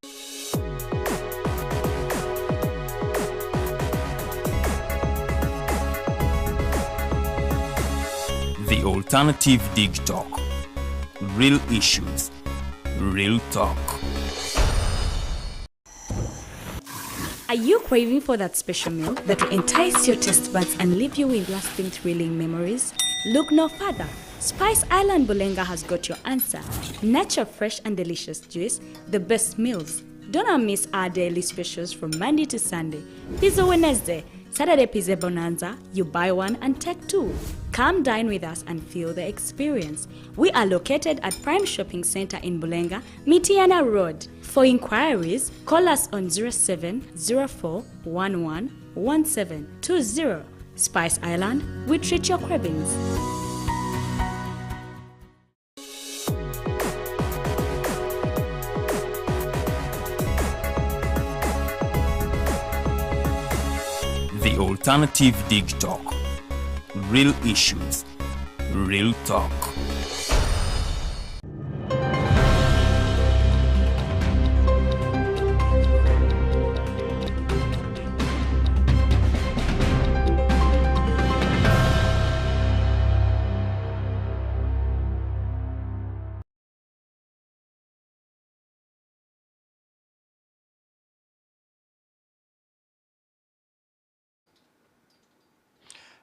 The Alternative Dig Talk. Real issues, real talk. Are you craving for that special meal that will entice your taste buds and leave you with lasting thrilling memories? Look no further. Spice Island Bulenga has got your answer. Natural, fresh and delicious juice, the best meals. Don't miss our daily specials from Monday to Sunday. Pizza Wednesday, Saturday Pizza Bonanza, you buy one and take two. Come dine with us and feel the experience. We are located at Prime Shopping Center in Bulenga, Mitiana Road. For inquiries, call us on 0704111720. Spice Island, we treat your cravings. The Alternative Dig Talk. Real issues, real talk.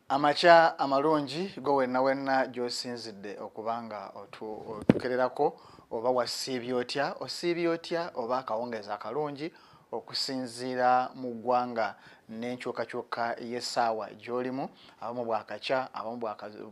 Amacha amalungi go wenna gyosinzidde okubanga otukererako oba wasiibye otya oba akawungeza akalungi okusinziira mu ggwanga n'enkyukakyuka y'essaawa gy'olimu, abamu bwakakya, abamu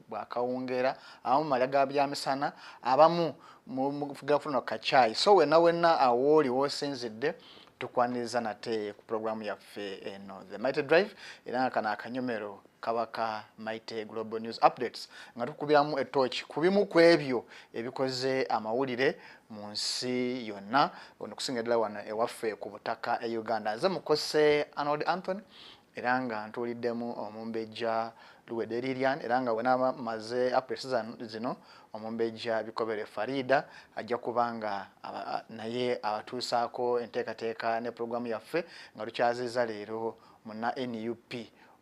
bwakawungeera, abamu malaga byamisana, abamu mugafuna kacaayi. So wenna awooli w'osinzidde tukwaniriza nate ku programu yaffe eno The Mighty Drive, era kana akanyomero kabaka Mighty Global News Updates nga tukubyamu etochi kubimu kwebyo ebikoze amawulire mu nsi yonna okusinga ddala wana ewaffe ku butaka e Uganda. Nze Mukose Arnold Anthony era nga ntuliddemu omumbejja Luwede Lilian, era nga wena maze updates zino omumbejja Bikobere Farida ajja kubanga naye abatuusaako enteekateeka ne programu yaffe nga tukyaziza leero muna NUP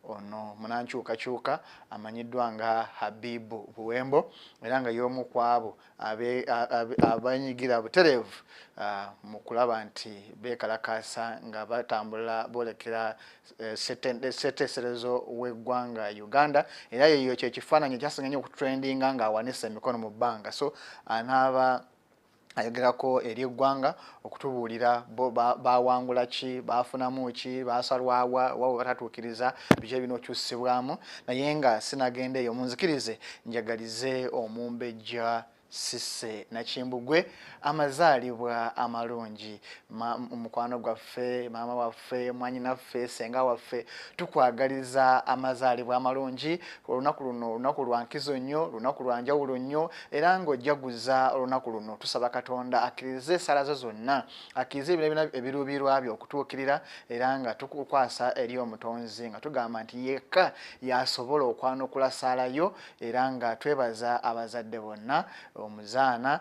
ono munankyukakyuka amanyiddwa nga Habib Buwembo, era nga y'omu kwabo abanyigira butereevu mu kulaba nti beekalakaasa nga batambula boolekera ssetteeserezo w'eggwanga Uganda, era yeyo kyekifaananyi ekyasinga okutrendinga ng'awanise emikono mu bbanga. So anaaba ayogerako eri eggwanga okutubuulira bo bawangula ki, bafunamu ki, basalwawa wabo batatuukiriza biki ebinookyusibwamu, naye nga sinagenda eyo munzikirize njagalize omumbejja Sise Nakimbugwe amazaalibwa amalungi. Mukwano gwaffe, maama waffe, mwanyinaffe, senga waffe, tukwagaliza amazaalibwa amalungi. Olunaku luno olunaku lwa nkizo nnyo, lunaku lwa njawulo nnyo, era ng'ojjaguza olunaku luno tusaba Katonda akkirize essala zo zonna, akkirize ebiruubirwa byo okutuukirira, era nga tukukwasa eri omutonzi nga tugamba nti yekka yasobola okwanukula ssaala yo, era nga twebaza abazadde bonna, omuzaana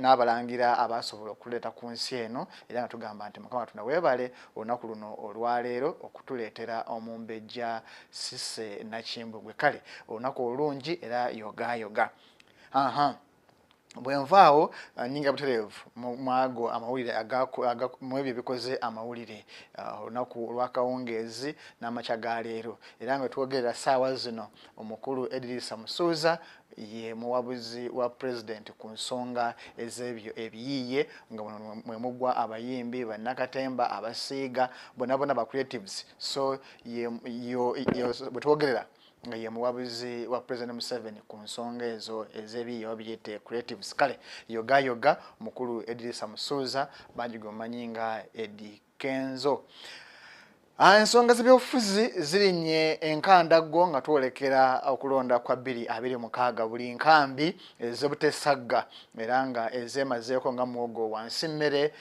n'abalangira abasobola okuleeta ku nsi eno, era nga tugamba nti Mukama Katonda weebale olunaku luno olwaleero okutuleetera omumbejja Sise Nakimbugwe. Kale olunaku olungi era yoga. Bwenvaawo nyinga butereevu mwago amawulire mu ebyo bikoze amawulire olunaku olw'akawungeezi n'amakya ga leero, era nga twogerera ssaawa zino omukulu Edrisa Musuuza ye muwabuzi wa president ku nsonga ez'ebyo ebiyiiye, nga mwe mugwa abayimbi bannakatemba, abasiiga, bonna ba creatives. So bwe twogerera nga ye muwabuzi wa President Museveni ku nsonga ezo ez'ebiyiiye babiyite creatives. Kale yoga mukulu Edrisa Musuuza banjigomanyi nga Edi Kenzo. Ensonga z'ebyobufuzi zirinnye enkandaggo nga twolekera okulonda kwa 2026 buli nkambi ez'obutesagga, era nga ezemazeeko nga muwogo wansi mmere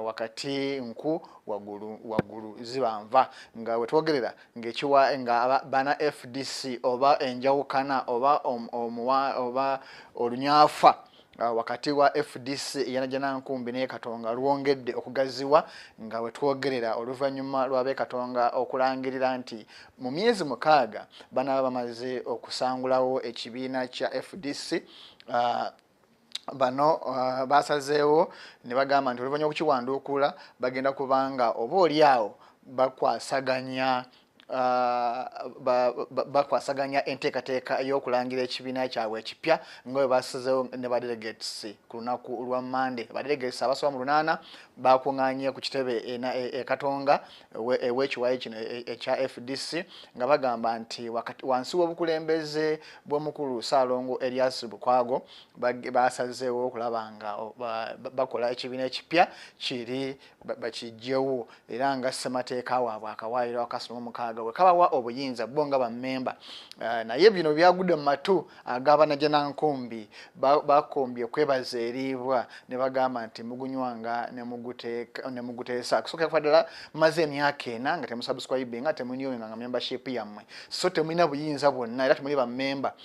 wakati nku waggulu zibanva, nga wetwogerera ng'ekiwa nga bana FDC oba enjawukana oba olunyafa wakati wa FDC yanajana nkumbi ne Katonga luongedde okugaziwa nga wetwogerera oluvannyuma lwabe Katonga okulangirira nti mu myezi 6 bana bamaze okusangulawo ekibiina kya FDC bano basazeewo ne bagamba nti oluvannyuma okukiwanduukula bagenda kubanga oba oliawo bakwasaganya bakwasaganya enteekateeka y'okulangira ekibiina kyabwe ekipya nga bwe basazeewo ne badelegates ku lunaku lwa Monday. Badelegates abasoba mu 8 bakuŋŋaanye ku kitebe Katonga ew'ekiwayi kino ekya FDC nga bagamba nti wansi w'obukulembeze bw'omukulu Ssaalongo Elias Lukwago basazeewo okulaba nga bakola ekibiina ekipya kiri bakijjewo era nga ssemateeka waabwe akawaayiro akasoma 6 bwe kabawa obuyinza bo nga bammemba naye bino byagudde mu matu ag'abanajjanankumbi bakombye kwebaza eriibwa ne bagamba nti mugunywanga ne muguteesa kusooka kufaddala maze emyaka 4 nga temusubscribe nga temunyoyinga nga membership yammwe so temulina buyinza bwonna era temuli bammemba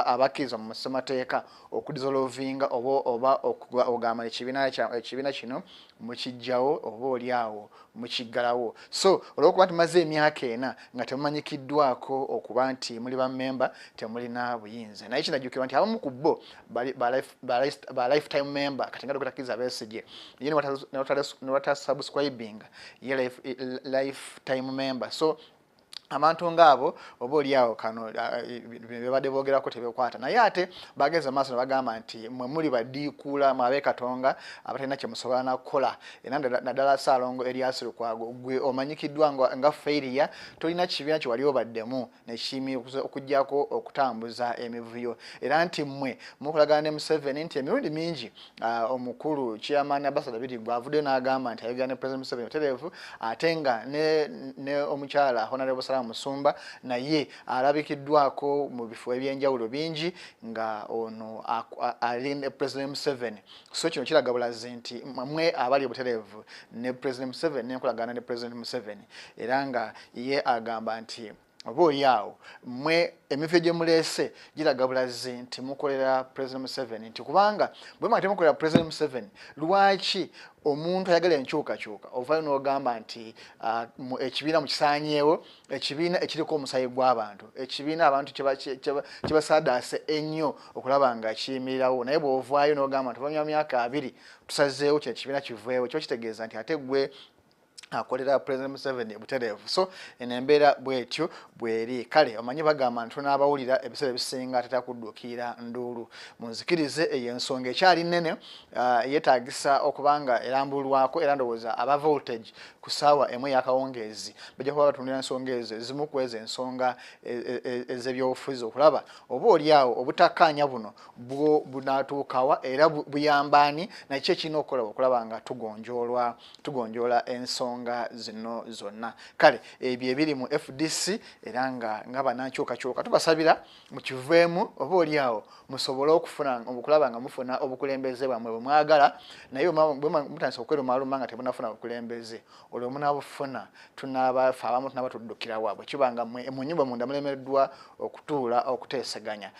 abakkiriza mu ssemateeka okudissolvinga oba okugamba ekibiina kino mukijjawo oba oliawo mukiggalawo so olwokuba nti maze emyaka 4 nga temumanyikiddwako okuba nti muli bammemba temulina buyinza naye kinajjukirwa nti abamu ku bo ba lifetime member kati nga dokutakkiriza Besigye ye ne watasubscribinga ye lifetime member so abantu ngabo oba oliawo kano bebadde boogerako tebekwata naye ate bageze maaso ne bagamba nti mwe muli badiikuula mwabe Katonga abatalina kye musobola nakukola era naddala Ssaalongo Elias Lukwago gwe omanyikiddwa nga failure tolina kibiina kye wali obaddemu nekimi okujjako okutambuza emivuyo era nti mmwe mukolagana ne Museveni nti emirundi mingi omukulu chairman Ambassador Bitigwa avudde n'agamba nti ayogera ne President Museveni otereevu ate nga ne omukyala Honorable Musumba naye alabikiddwako mu bifo ebyenjawulo bingi nga ono ali ne President Museveni so kino kiraga bulazi nti mwe abali obutereevu ne President Museveni nenkolagana ne President Museveni era nga ye agamba nti oba oliawo mwe emifo gye muleese giraga bulazi nti mukolera President Museveni nti kubanga bwe mwate mukolera President Museveni lwaki omuntu ayagala enkyukakyuka ovaayo n'ogamba nti ekibiina mukisaanyeewo ekibiina ekiriko omusayi gw'abantu ekibiina abantu kibasaadaase ennyo okulaba nga kiyimirirawo naye bw'ovaayo n'ogamba nti oluvannyuma myaka 2 tusazeewo kino ekibiina kiveewo kyo kitegeeza nti ate gwe akolera President Museveni butereevu so enembeera bwetyo bweri kale omanyi bagamba nti tunaabawulira ebiseera ebisinga atata kudduukira nduulu munzikirize eyo ensonga ekyali nnene yeetaagisa okubanga erambulwako era ndowooza aba voltage ku ssaawa emu ey'akawungeezi bajja kuba batundira ensonga ezo ezimu ku ezo ensonga ez'ebyobufuzi okulaba oba oliawo obutakkaanya buno bunaatuukawa era buyambaani nakyo ekirina okukola okulaba nga tugonjoola ensonga zino zonna kale ebyo ebiri mu FDC era nga banankyukakyuka tubasabira mukiveemu oba oliawo musobole okufuna okulaba nga mufuna obukulembeze bwamwe bwe mwagala naye mutandisa okwerumaaluma nga tebunafuna bukulembeze olwo munaabufuna tunaabafe abamu tunaabatuddukira waabwe kibanga mu nnyumba munda mulemereddwa okutuula okuteesaganya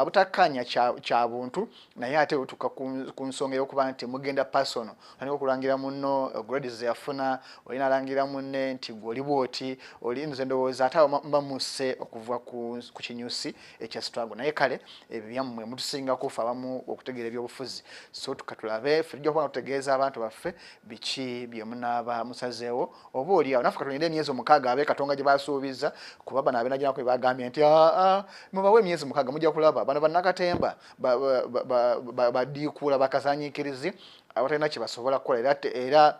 butakkaanya kya buntu naye ate butuuka ku nsonga ey'okuba nti mugenda personal tandika okulangira munno grades yafuna olina alangira munne nti gwoli bwoti oli nze ndowooza ate mba musse okuva ku kinyusi ekya struggle naye kale ebyo byammwe mutusinga kufa abamu okutegeera ebyobufuzi so tukatulabe ffe tujja kuba tutegeeza abantu baffe biki bye munaaba musazeewo oba oliawo naffe katulinde emyezi 6 abe Katonga gye basuubiza kuba bano abenajjanako bagambye nti mubawe emyezi 6 mujja kulaba bano bannakatemba badiikuula bakazanyikirizi abatalina kye basobola kukola era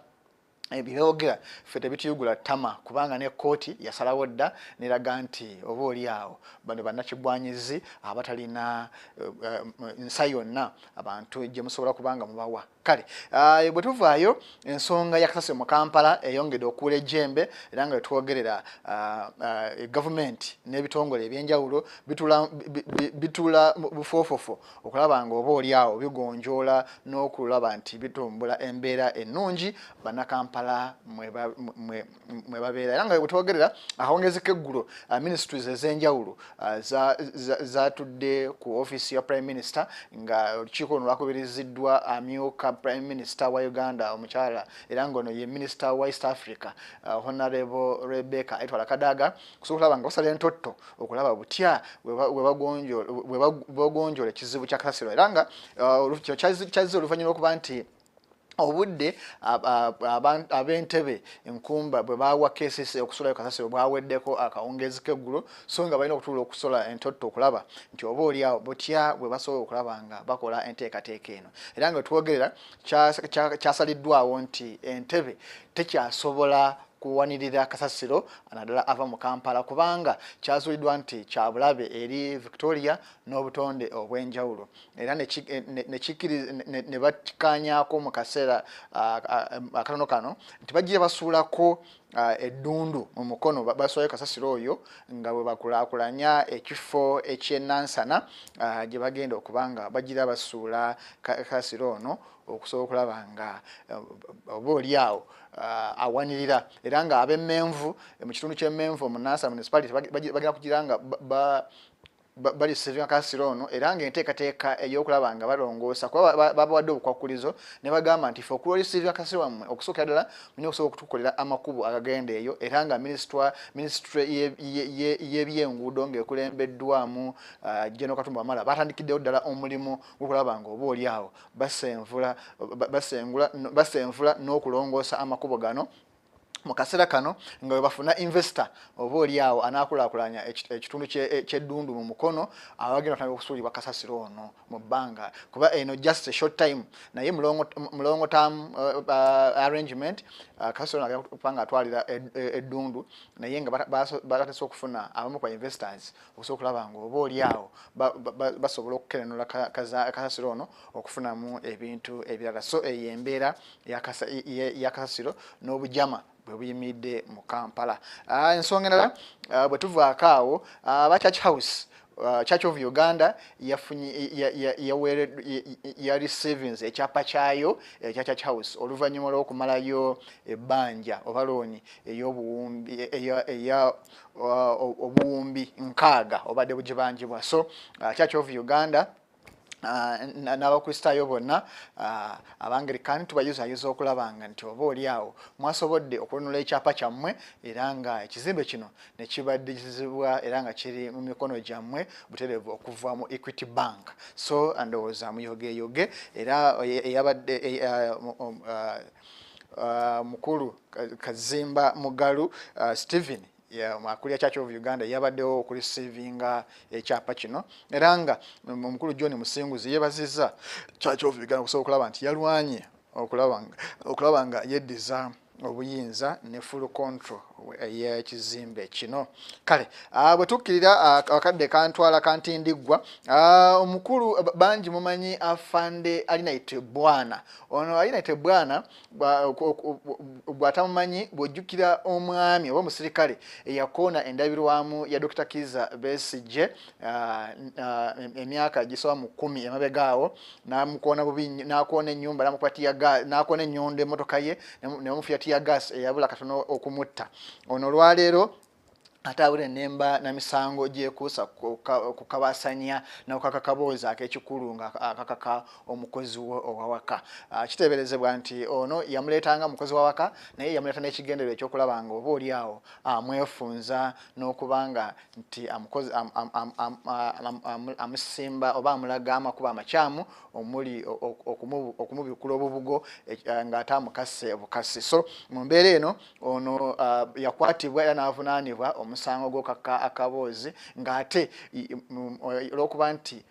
ebyogera ffe tebituyugula ttama kubanga ne kkooti yasalawo dda neraga nti oba oliawo bano bannakigwanyizi abatalina nsa yonna abantu gye musobola kubanga mubawa kale bwe tuvaayo ensonga yakasase mu Kampala eyongedde okuula ejjembe era nga twogerera gavumenti n'ebitongole ebyenjawulo bitula bufoofofo okulaba nga oba oliawo bigonjoola n'okulaba nti bitumbula embeera ennungi bannakampala Kampala mwe babeera era nga bwetwogerera ahongezeko eggulo ministries ez'enjawulo zatudde ku office ya prime minister nga olukiiko luno lwakubiriziddwa amyuka prime minister wa Uganda omukyala era ng'ono ye minister wa East Africa Honorable Rebecca etwala Kadaga kusobola okulaba nga basala entotto okulaba butya bwebagonjola ekizibu kya kasasiro era nga kyazze oluvannyuma okuba nti obudde ab'entebe enkumba bwe bawa KCC okusulayo kasasiro bwaweddeko akawungezi k'eggulu so nga balina okutuula okusola entotto okulaba nti oba oliawo butya bwe basobola okulaba nga bakola enteekateeka eno era nga twogerera kyasaliddwawo nti entebe tekyasobola kuwanirira kasasiro naddala ava mu Kampala kubanga kyazuuliddwa nti kyabulabe eri Victoria n'obutonde obw'enjawulo era ne bakikaanyaako mu kaseera akatono kano nti bajja basuulako eddundu mu mukono basulayo kasasiro oyo nga bwe bakulaakulanya ekifo eky'ennansana gye bagenda okubanga bagira basuula kasasiro ono okusobola okulaba nga oba oliawo awanirira era nga ab'emmenvu mu kitundu ky'emmenvu mu Nansana municipality bagenda kugira nga bali serving kasasiro ono era nga enteekateeka ey'okulaba nga balongoosa kuba babawadde obukwakulizo ne bagamba nti fe okulwa serving kasasiro wammwe okusookera ddala mulina okusobola okutukolera amakubo agagenda eyo era nga ministry y'ebyenguudo ng'ekulembeddwamu General Katumba Wamala batandikiddewo ddala omulimu gw'okulaba nga oba oliawo basenvula n'okulongoosa amakubo gano mu kaseera kano nga bwe bafuna investor oba oliawo anaakulaakulanya ekitundu ky'eddundu mu mukono abagenda kutandika okusuulibwa kasasiro ono mu bbanga kuba eno just a short time naye mulongo term arrangement kasasiro ono agenda kupanga atwalira eddundu naye nga batatese okufuna abamu kwa investors okusobola okulaba nga oba oliawo basobola okukenenula kasasiro ono okufunamu ebintu ebirala so eyo embeera ya kasasiro n'obujama bwe buyimiridde mu Kampala. Ensonga endala bwe tuvaako awo aba Church House Church of Uganda ya receivings ekyapa kyayo ekya Church House oluvannyuma lw'okumalayo ebbanja oba looni obuwumbi 6 obadde bugibanjibwa so Church of Uganda n'abakristaayo bonna abangerikani tubayuzaayuza okulabanga nti oba oliawo mwasobodde okununula ekyapa kyammwe era nga ekizimbe kino ne kibaddizibwa era nga kiri mu mikono gyammwe butereevu okuva mu Equity Bank so ndowooza muyogeyoge era eyabadde mukulu Kazimba Mugalu Stephen akulira Church of Uganda yabaddewo okurisivinga ekyapa kino era nga omukulu John Musinguzi yeebazizza Church of Uganda okusobola okulaba nti yalwanye okulaba nga yeddiza obuyinza ne full control ey'ekizimbe kino kale bwe tukkirira akadde kantwala kantindiggwa omukulu bangi mumanyi afande Alinayite Bwana ono Alinayite Bwana bw'atamumanyi bw'ojjukira omwami oba omusirikale eyakoona endabirwamu ya Dr. Kiza Besigye emyaka gisoba mu 10 emabegaawo n'amukoona bubi n'akoona ennyumba n'akoona ennyondo emmotoka ye ne bamufuya tiya gas eyabula katono okumutta ono lwaleero ate abula ennemba na misango gyekuusa kukabasanya n'okukakaboozi ak'ekikulu nga akakaka omukozi owawaka kiteeberezebwa nti ono yamuleetanga mukozi wawaka naye yamuleeta n'ekigendererwa ekyokulaba nga oba oliawo amwefunza n'okubanga nti amusimba oba amulaga amakuba amakyamu omuli okumubikula obubugo ng'ate amukase bukasi so mu mbeera eno ono yakwatibwa era n'avunaanibwa omusango gw'okaka akaboozi ng'ate olw'okuba nti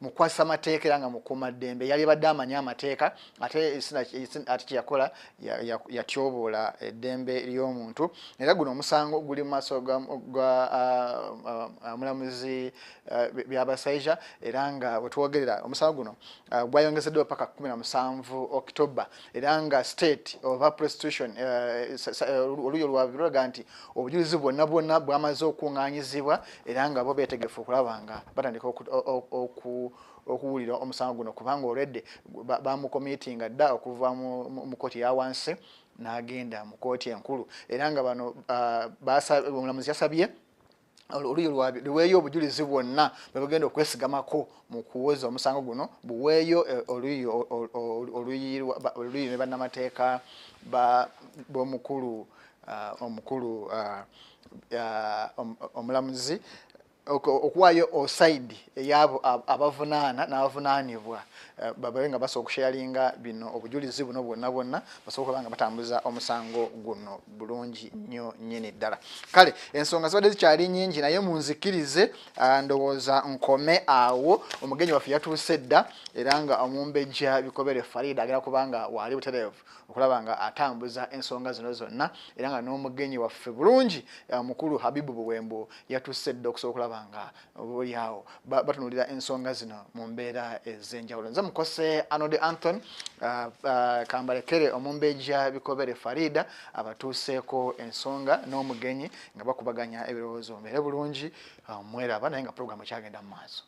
mukwasa amateeka era nga mukuumaddembe yali badde amanyi amateeka ate kyeyakola yatyoboola eddembe ly'omuntu era guno omusango guli mu maaso gwa mulamuzi Byabasaija era nga bwe twogerera omusango guno gwayongezeddwa paka 17 October era nga state oba prostitution oluyo lwabwe lulaga nti obujulizi bwonna bwamaze okuŋŋaanyizibwa era nga bo beetegefu okulaba nga batandika okuwulira omusango guno kubanga olwedde bamukomitinga dda okuva mu kkooti ya wansi n'agenda mu kkooti enkulu era nga bano omulamuzi yasabye oluyi luweeyo obujulizi bwonna bwe bagenda okwesigamako mu kuwoza omusango guno buweeyo oluyi ne bannamateeka b'omukulu omulamuzi okuwaayo osaidi eyabo abavunaana n'abavunaanibwa babe nga basobola okusharinga bino obujulizi buno bwonna basobola kuba nga batambuza omusango guno bulungi nnyo nnyini ddala. Kale ensonga zibadde zikyali nnyingi naye munzikirize ndowooza nkome awo. Omugenyi waffe yatuuse dda era nga Omumbejja Bikobere Farida agera kubanga waali butereevu okulaba nga atambuza ensonga zino zonna era nga n'omugenyi waffe bulungi mukulu Habib Buwembo yatuuse dda okusobola okulaba nga buli awo batunuulira ensonga zino mu mbeera ez'enjawulo. Nze Mukose Arnold Anthony kambalekere Omumbejja Bikobere Farida abatuuseeko ensonga n'omugenyi nga bakubaganya ebirowoozo mbeere bulungi mweraba naye nga puroguramu kyagenda mu maaso.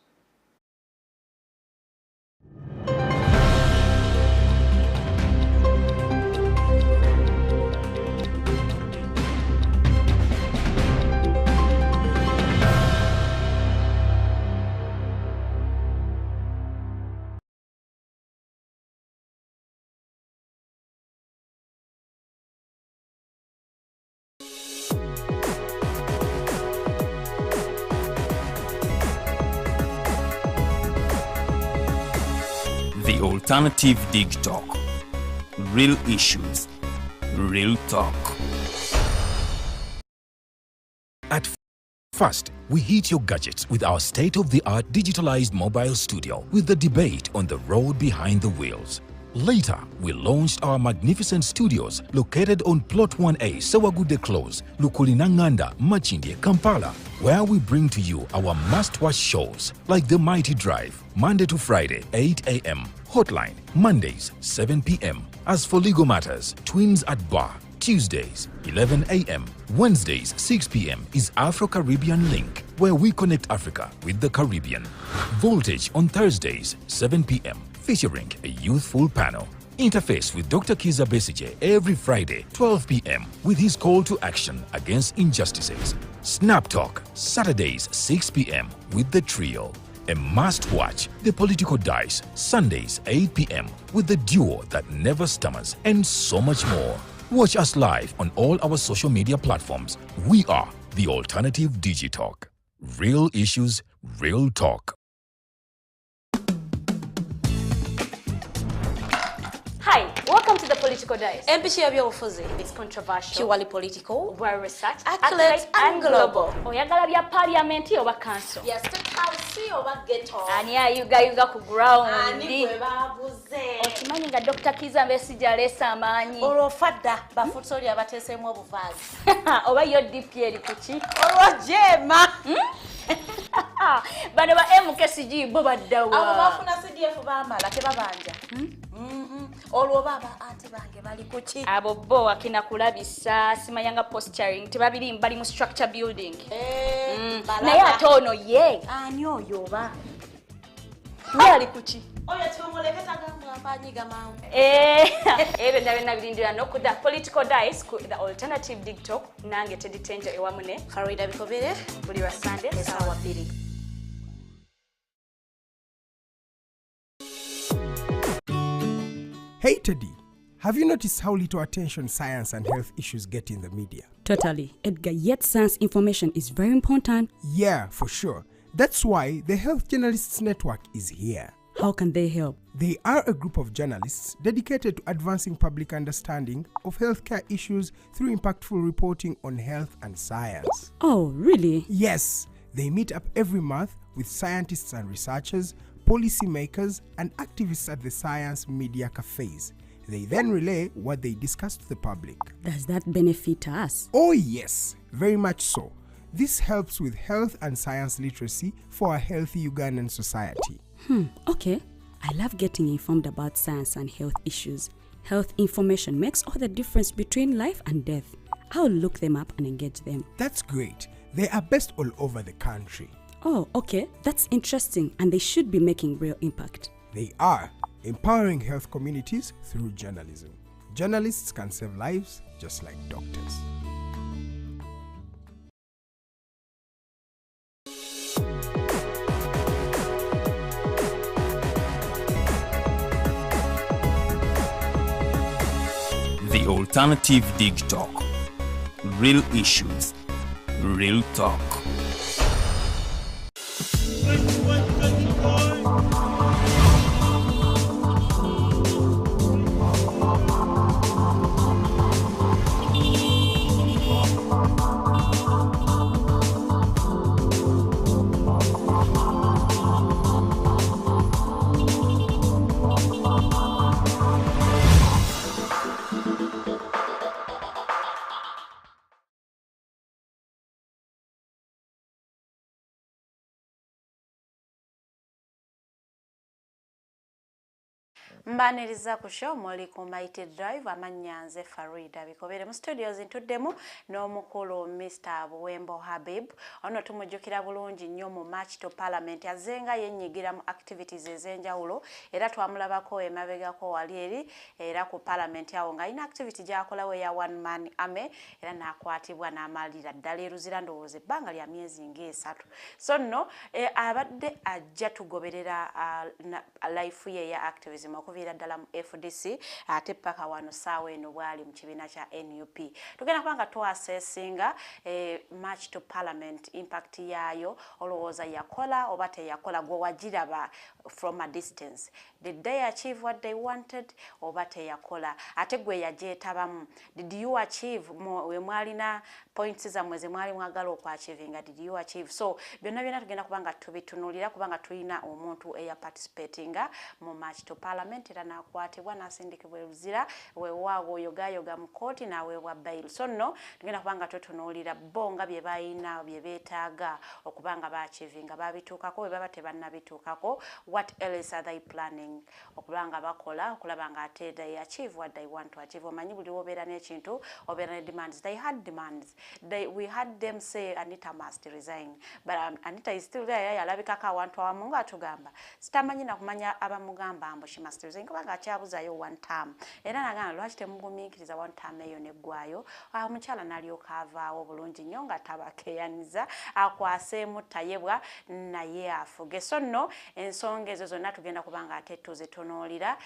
The Alternative Dig Talk. Real issues, real talk. At first, we hit your gadgets with our state-of-the-art digitalized mobile studio with the debate on the road behind the wheels. Later, we launched our magnificent studios located on Plot 1A, Sawagude Close, Lukulinanganda, Machindye, Kampala, where we bring to you our must-watch shows like The Mighty Drive, Monday to Friday, 8 a.m., Hotline, Mondays, 7 p.m. As for legal matters, Twins at Bar, Tuesdays, 11 a.m., Wednesdays, 6 p.m. is Afro-Caribbean Link, where we connect Africa with the Caribbean. Voltage on Thursdays, 7 p.m., featuring a youthful panel. Interface with Dr. Kiza Besije every Friday, 12 p.m. with his call to action against injustices. Snap Talk, Saturdays, 6 p.m. with the trio. A must-watch, The Political Dice, Sundays, 8 p.m. with the duo that never stammers, and so much more. Watch us live on all our social media platforms. We are The Alternative Digitalk. Real issues, real talk. Hi, welcome to the Political Dice. MPC ebyobufuzi. It's controversial, Purely political, well researched, accurate and global. Oyagala bya parliament oba council. Yes, state house oba ghetto. Ani ayugayuga ku ground. Ani bwe babuze. Okimanyi nga Dr. Kiza Besije aleesa amaanyi. Olwo fadda bafutoli abateeseemu obuvaazi. Oba yo DP eri kuki? Olwo jeema. Bano ba MKCG bo baddawa. Abo bafuna CDF baamala tebabanja. Olwo baba anti bange bali kuki? Abo bo akina kulabisa simayanga posturing tebabiri bali mu structure building. Naye ate ono ye. Ani oyo oba? Ye ali kuki? Oyo tumuleketa gamwanyiga mangu. Ebe na birindira no ku the Political Dice ku the Alternative Digital nange teditenje ewamune. Farida Bikobere Buli wa Sunday sawa 2. Hey Teddy, have you noticed how little attention science and health issues get in the media? Totally, Edgar, yet science information is very important. Yeah, for sure. That's why the Health Journalists Network is here. How can they help? They are a group of journalists dedicated to advancing public understanding of healthcare issues through impactful reporting on health and science. Oh, really? Yes, they meet up every month with scientists and researchers, policymakers, and activists at the science media cafes. They then relay what they discuss to the public. Does that benefit us? Oh yes, very much so. This helps with health and science literacy for a healthy Ugandan society. Okay. I love getting informed about science and health issues. Health information makes all the difference between life and death. I'll look them up and engage them. That's great. They are based all over the country. Oh, okay. That's interesting, and they should be making real impact. They are empowering health communities through journalism. Journalists can save lives just like doctors. The Alternative Dig Talk. Real issues, real talk. Mbaniriza ku show muli ku Mighty Drive amanyanze Farida bikobere mu studios intuddemu n'omukulu Mr. Buwembo Habib ono tumujjukira bulungi nnyo mu March to Parliament azenga yenyigira mu activities ezenjawulo era twamulabako emabegako wali eri era ku Parliament yawo nga ina activity gyakola we ya one man army era nakwatibwa n'amalira ddala eruzira ndowooza ebbanga lya myezi ng'esatu so nno abadde ajja tugoberera life ye ya activism okuvira ddala mu FDC ate paka wano saawa eno bwali mu kibiina kya NUP tugenda kubanga twasesinga March to Parliament impact yaayo olowooza yakola oba teyakola gwe wagiraba from a distance did they achieve what they wanted oba teyakola ate gwe yagyetabamu did you achieve we mwalina points zammwe ze mwali mwagala okwachivinga did you achieve so byonna tugenda kubanga tubitunulira kubanga tulina omuntu eyaparticipatinga mu March to Parliament era nakwatibwa nasindikibwa eruzira weewaawo yogayoga mu kooti naweebwa bail so nno tugenda kubanga tutunuulira bonga bye bayina bye beetaaga okubanga baachivinga babituukako bwe baba tebannabituukako what else are they planning okubanga bakola okulaba nga ate they achieve what they want to achieve omanyi buli obeera n'ekintu obeera ne demands they had demands we had them say Anita must resign but Anita is still there yalabikako awantu awamu nga atugamba sitamanyi nakumanya abamugamba mbu she must resign kubanga akyabuzayo one term era nagana lwaki temugumiikiriza one term eyo neggwayo omukyala nalyoka avaawo bulungi nnyo nga tabakeyaniza akwaseemu tayebwa naye afuge so nno ensonga ezo zonna tugenda kubanga ate tuzitunuulira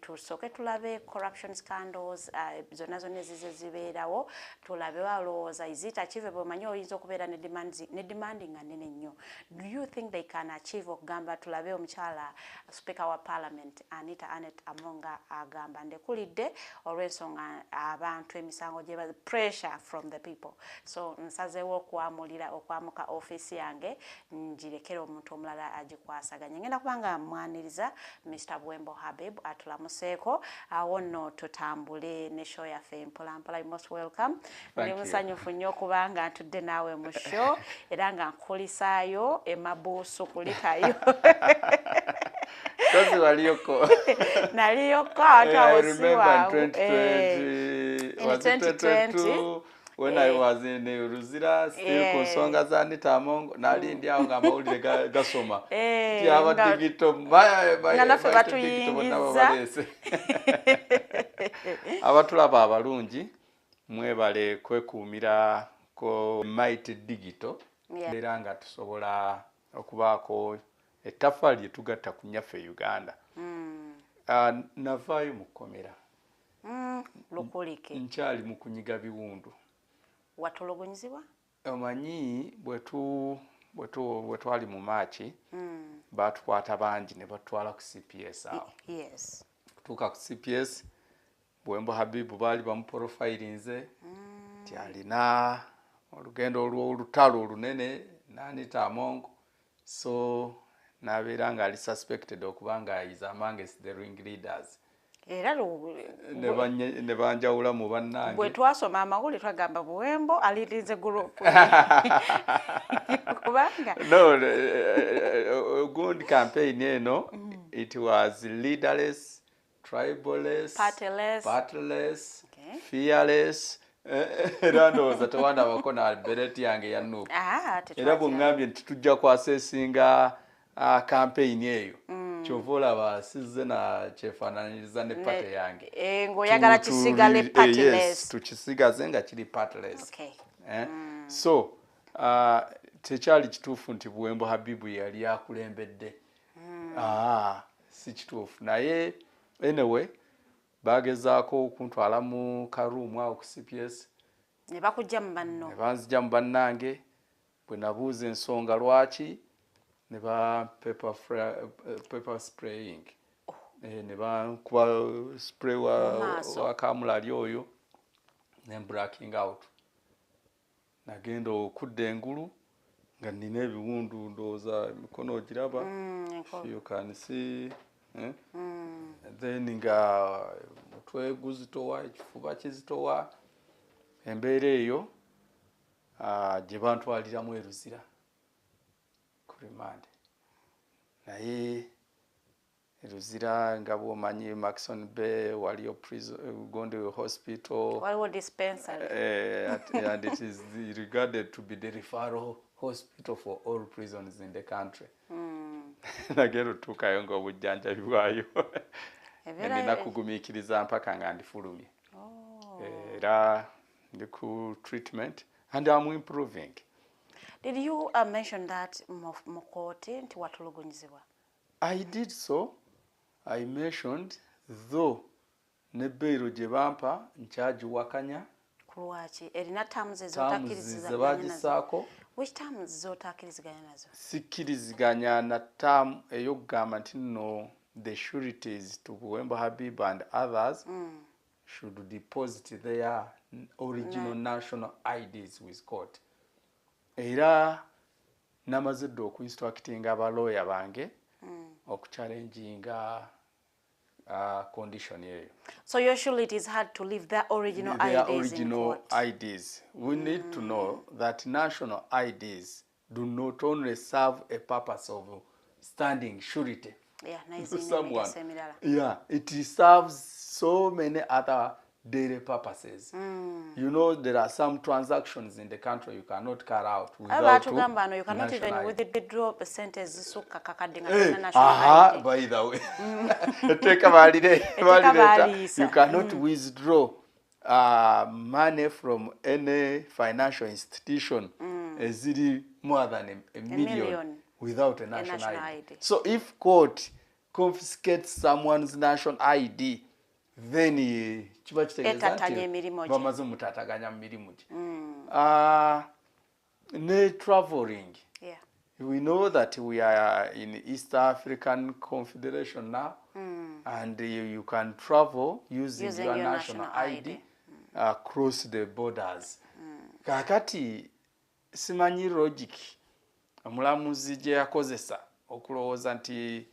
tusooke tulabe corruption scandals zonna ezize zibeerawo tulabe walowooza is it achievable omanyi oyinza okubeera ne demanding nga nnene nnyo do you think they can achieve okugamba tulabe omukyala speaker wa parliament Anita Amonga agamba ndekulidde olw'ensonga abantu emisango gye pressure from the people so nsazeewo okwamuka office yange ngirekere omuntu omulala agikwasaganya ngenda kubanga mwaniriza Mr. Buwembo Habib atulamuseeko awo nno tutambule ne show yaffe mpolampola you most welcome ndi musanyufu nnyo okubanga ntudde naawe mu show era nga nkulisaayo emabuusu kulikayo Kasi waliyoko. Naliyoko atawasi wawo. I remember 2020. Was it 2022? When I was in Ruzira, still kusonga za Anita Amongo, nali ndi awo nga mawulire gasoma. Tiaba digito, nganafe batuyingiza. Abatulaba abalungi, mwebale kwekuumira ko Mighty Digital. Era nga tusobola okubaako ettaffaali lyetugatta ku nnyaffe Uganda. Navaayo mu kkomera. Lukulike. Nkyali mu kunyiga biwundu. Watulugunyizibwa? Omanyi bwe twali mu Maachi, baatukwata bangi ne batwala ku CPS awo. Yes. Kutuuka ku CPS, Buwembo Habib baali bamuprofilinze nti alina olugendo olutalo olunene n'Anita Amongo so nabeera nga ali suspected okubanga is amongst the ring leaders era ne banjawula mu bannange bwe twasoma amawulire twagamba Buwembo alirinze group kubanga no good campaign eno it was leaderless, tribalist, partyless, fearless era ndowooza tewanda bakona albereti yange ya NUP era bwengambye nti tujja kwasesinga campaign eyo Chovola basize na chefananiriza ne pate yange. Ngoyagala kisigale partless. Yes, tukisigaze nga kiri partless. Okay. So, tekyali kituufu nti Buwembo Habibu yali akulembedde. Si kituufu. Naye anyway, bagezaako okuntwala mu karuumu awo ku CPS. Ne bakujja mu banno. Ne banzija mu bannange. Bwe nabuuza ensonga lwaki ne ba pepper spraying. Ne bankuba spray wa kamulali oyo ne blacking out. Nagenda okudda engulu nga nina ebiwundu ndowooza emikono ogiraba. You can see. Then nga mutwe guzitowa, ekifuba kizitowa. Embeera eyo gye bantwaliramu eruzira ku remand. Naye eruzira nga bw'omanyi Maxon Bay waliyo Gonde Hospital. Waliwo dispensary. And it is regarded to be the referral hospital for all prisons in the country. Nagera otuukayo ng'obujjanjabi bwayo. Nina kugumiikiriza mpaka nga ndifulumye. Era ndi ku treatment and I'm improving. Did you mention that Mukoti nti watulugunyizibwa? I did so. I mentioned, though ne bailo gye bampa nkyagiwakanya. Kulwaki erina terms ezotakkiriziganya. Which terms zotakkiriziganya nazo? Sikkiriziganya na term ey'okugamba nti nno the sureties to Buwembo Habib and others should deposit their original national IDs with court. Era namaze dda okuinstructinga abalooya bange okuchallenginga condition eyo. So usually it is hard to leave their original IDs in court. IDs. We need to know that national IDs do not only serve a purpose of standing surety to someone. Yeah, it serves so many other daily purposes. You know, there are some transactions in the country you cannot carry out without you cannot even withdraw a percentage. By the way, you cannot withdraw money from any financial institution more than a million without a national ID. So if court confiscates someone's national ID, then kiba kitegeeza nti bamaze mutataganya mu mirimu gye. Ne traveling. Yeah. We know that we are in East African Confederation now, and you can travel using your national ID across the borders. Kakati simanyi logic omulamuzi gye yakozesa okulowooza nti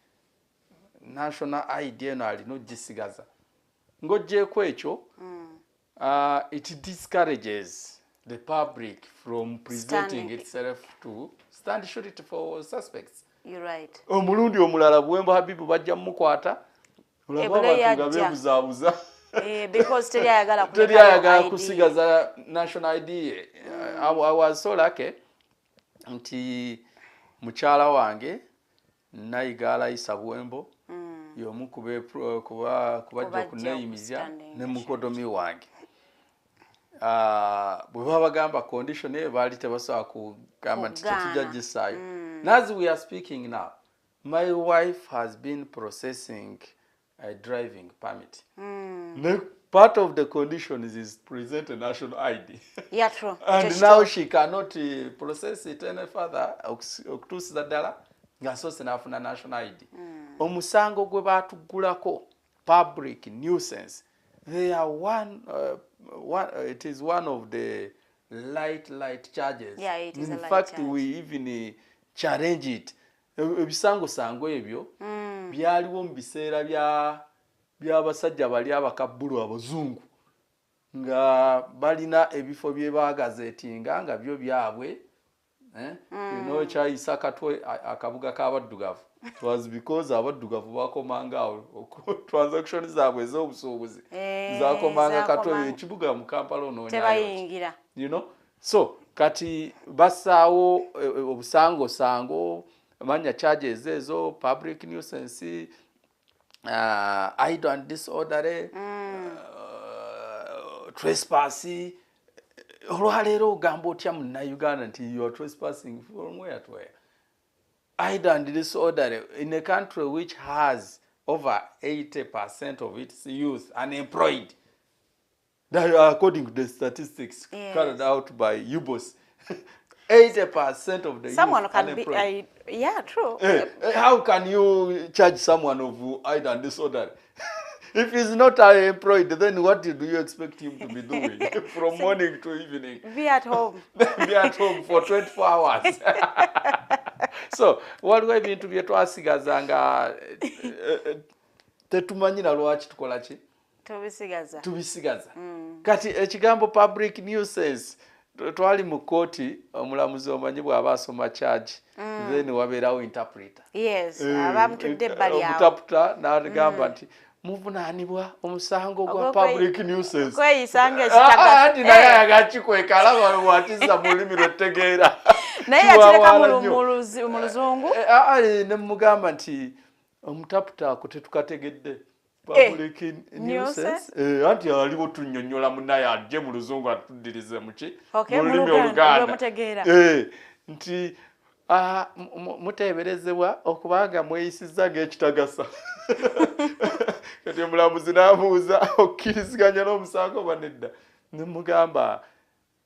national ID eno alina ogisigaza. Ng'oggyeko ekyo, it discourages the public from presenting itself to stand surety for suspects. You're right. Omulundi omulala Buwembo Habibu bajja mukwata olaba abantu nga beebuzaabuza. Because teriyagala kusigaza national ID. I was so lucky nti mukyala wange Naigala Isa Buwembo y'omu kubajja okuneeyimizya ne mukodomi wange. Bwe babagamba condition eyo baali tebasobola kugamba nti tetujja gisaayo. As we are speaking now, my wife has been processing a driving permit. Part of the conditions is present a national ID. Yeah, true. And now she cannot process it any further okutuusiza ddala ng'asoose n'afuna national ID. Omusango gwe baatuggulako public nuisance, they are it is one of the light charges. Yeah, it is in a fact, light charge. we even challenge it. Ebisango ebyo byaliwo mu biseera by'abasajja bali abakabbulu abazungu nga balina ebifo bye baagazeetinga nga byo byabwe. You know, kyayisa katwe akabuga k'abaddugavu. It was because abaddugavu bakomanga awo transaction zaabwe ez'obusuubuzi zakomanga katwe ekibuga mu Kampala tebayingira. You know, so kati basaawo obusango manya charges ezo public nuisance idle and disorderly trespass olwaleero ogamba otya Uganda nti you are trespassing from where to where? Idle and disorderly in a country which has over 80% of its youth unemployed. That, according to the statistics carried out by UBOS, 80% of the someone youth can unemployed. be yeah, true. How can you charge someone of idle and disorderly? If he's not employed, then what do you expect him to be doing from morning to evening? Be at home. Be at home for 24 hours. So, what we've been to be to asigazanga tetumanyira lwaki tukola ki? Tubisigaza. Kati ekigambo public nuisance twali mu kooti omulamuzi omanyi bw'aba asoma charge then wabeerawo interpreter. Yes, abamutudde bali awo. Interpreter n'agamba nti muvunaanibwa omusango gwa public nuisance. Kweyisanga ekitagasa. Ati naye agakikweka alaba watiza mu lulimi lw'otegeera. Naye yatereka mu luzungu. Ne mugamba nti omutaputa ako tetukategedde. Public nuisance. Anti aliwo tunnyonnyola munnaye ajje mu luzungu atuddirize muki mu lulimi Oluganda. Nti muteeberezebwa okubanga mweyisizza ng'ekitagasa. Kati omulamuzi n'abuuza okkiriziganya n'omusango oba nedda. Ne mugamba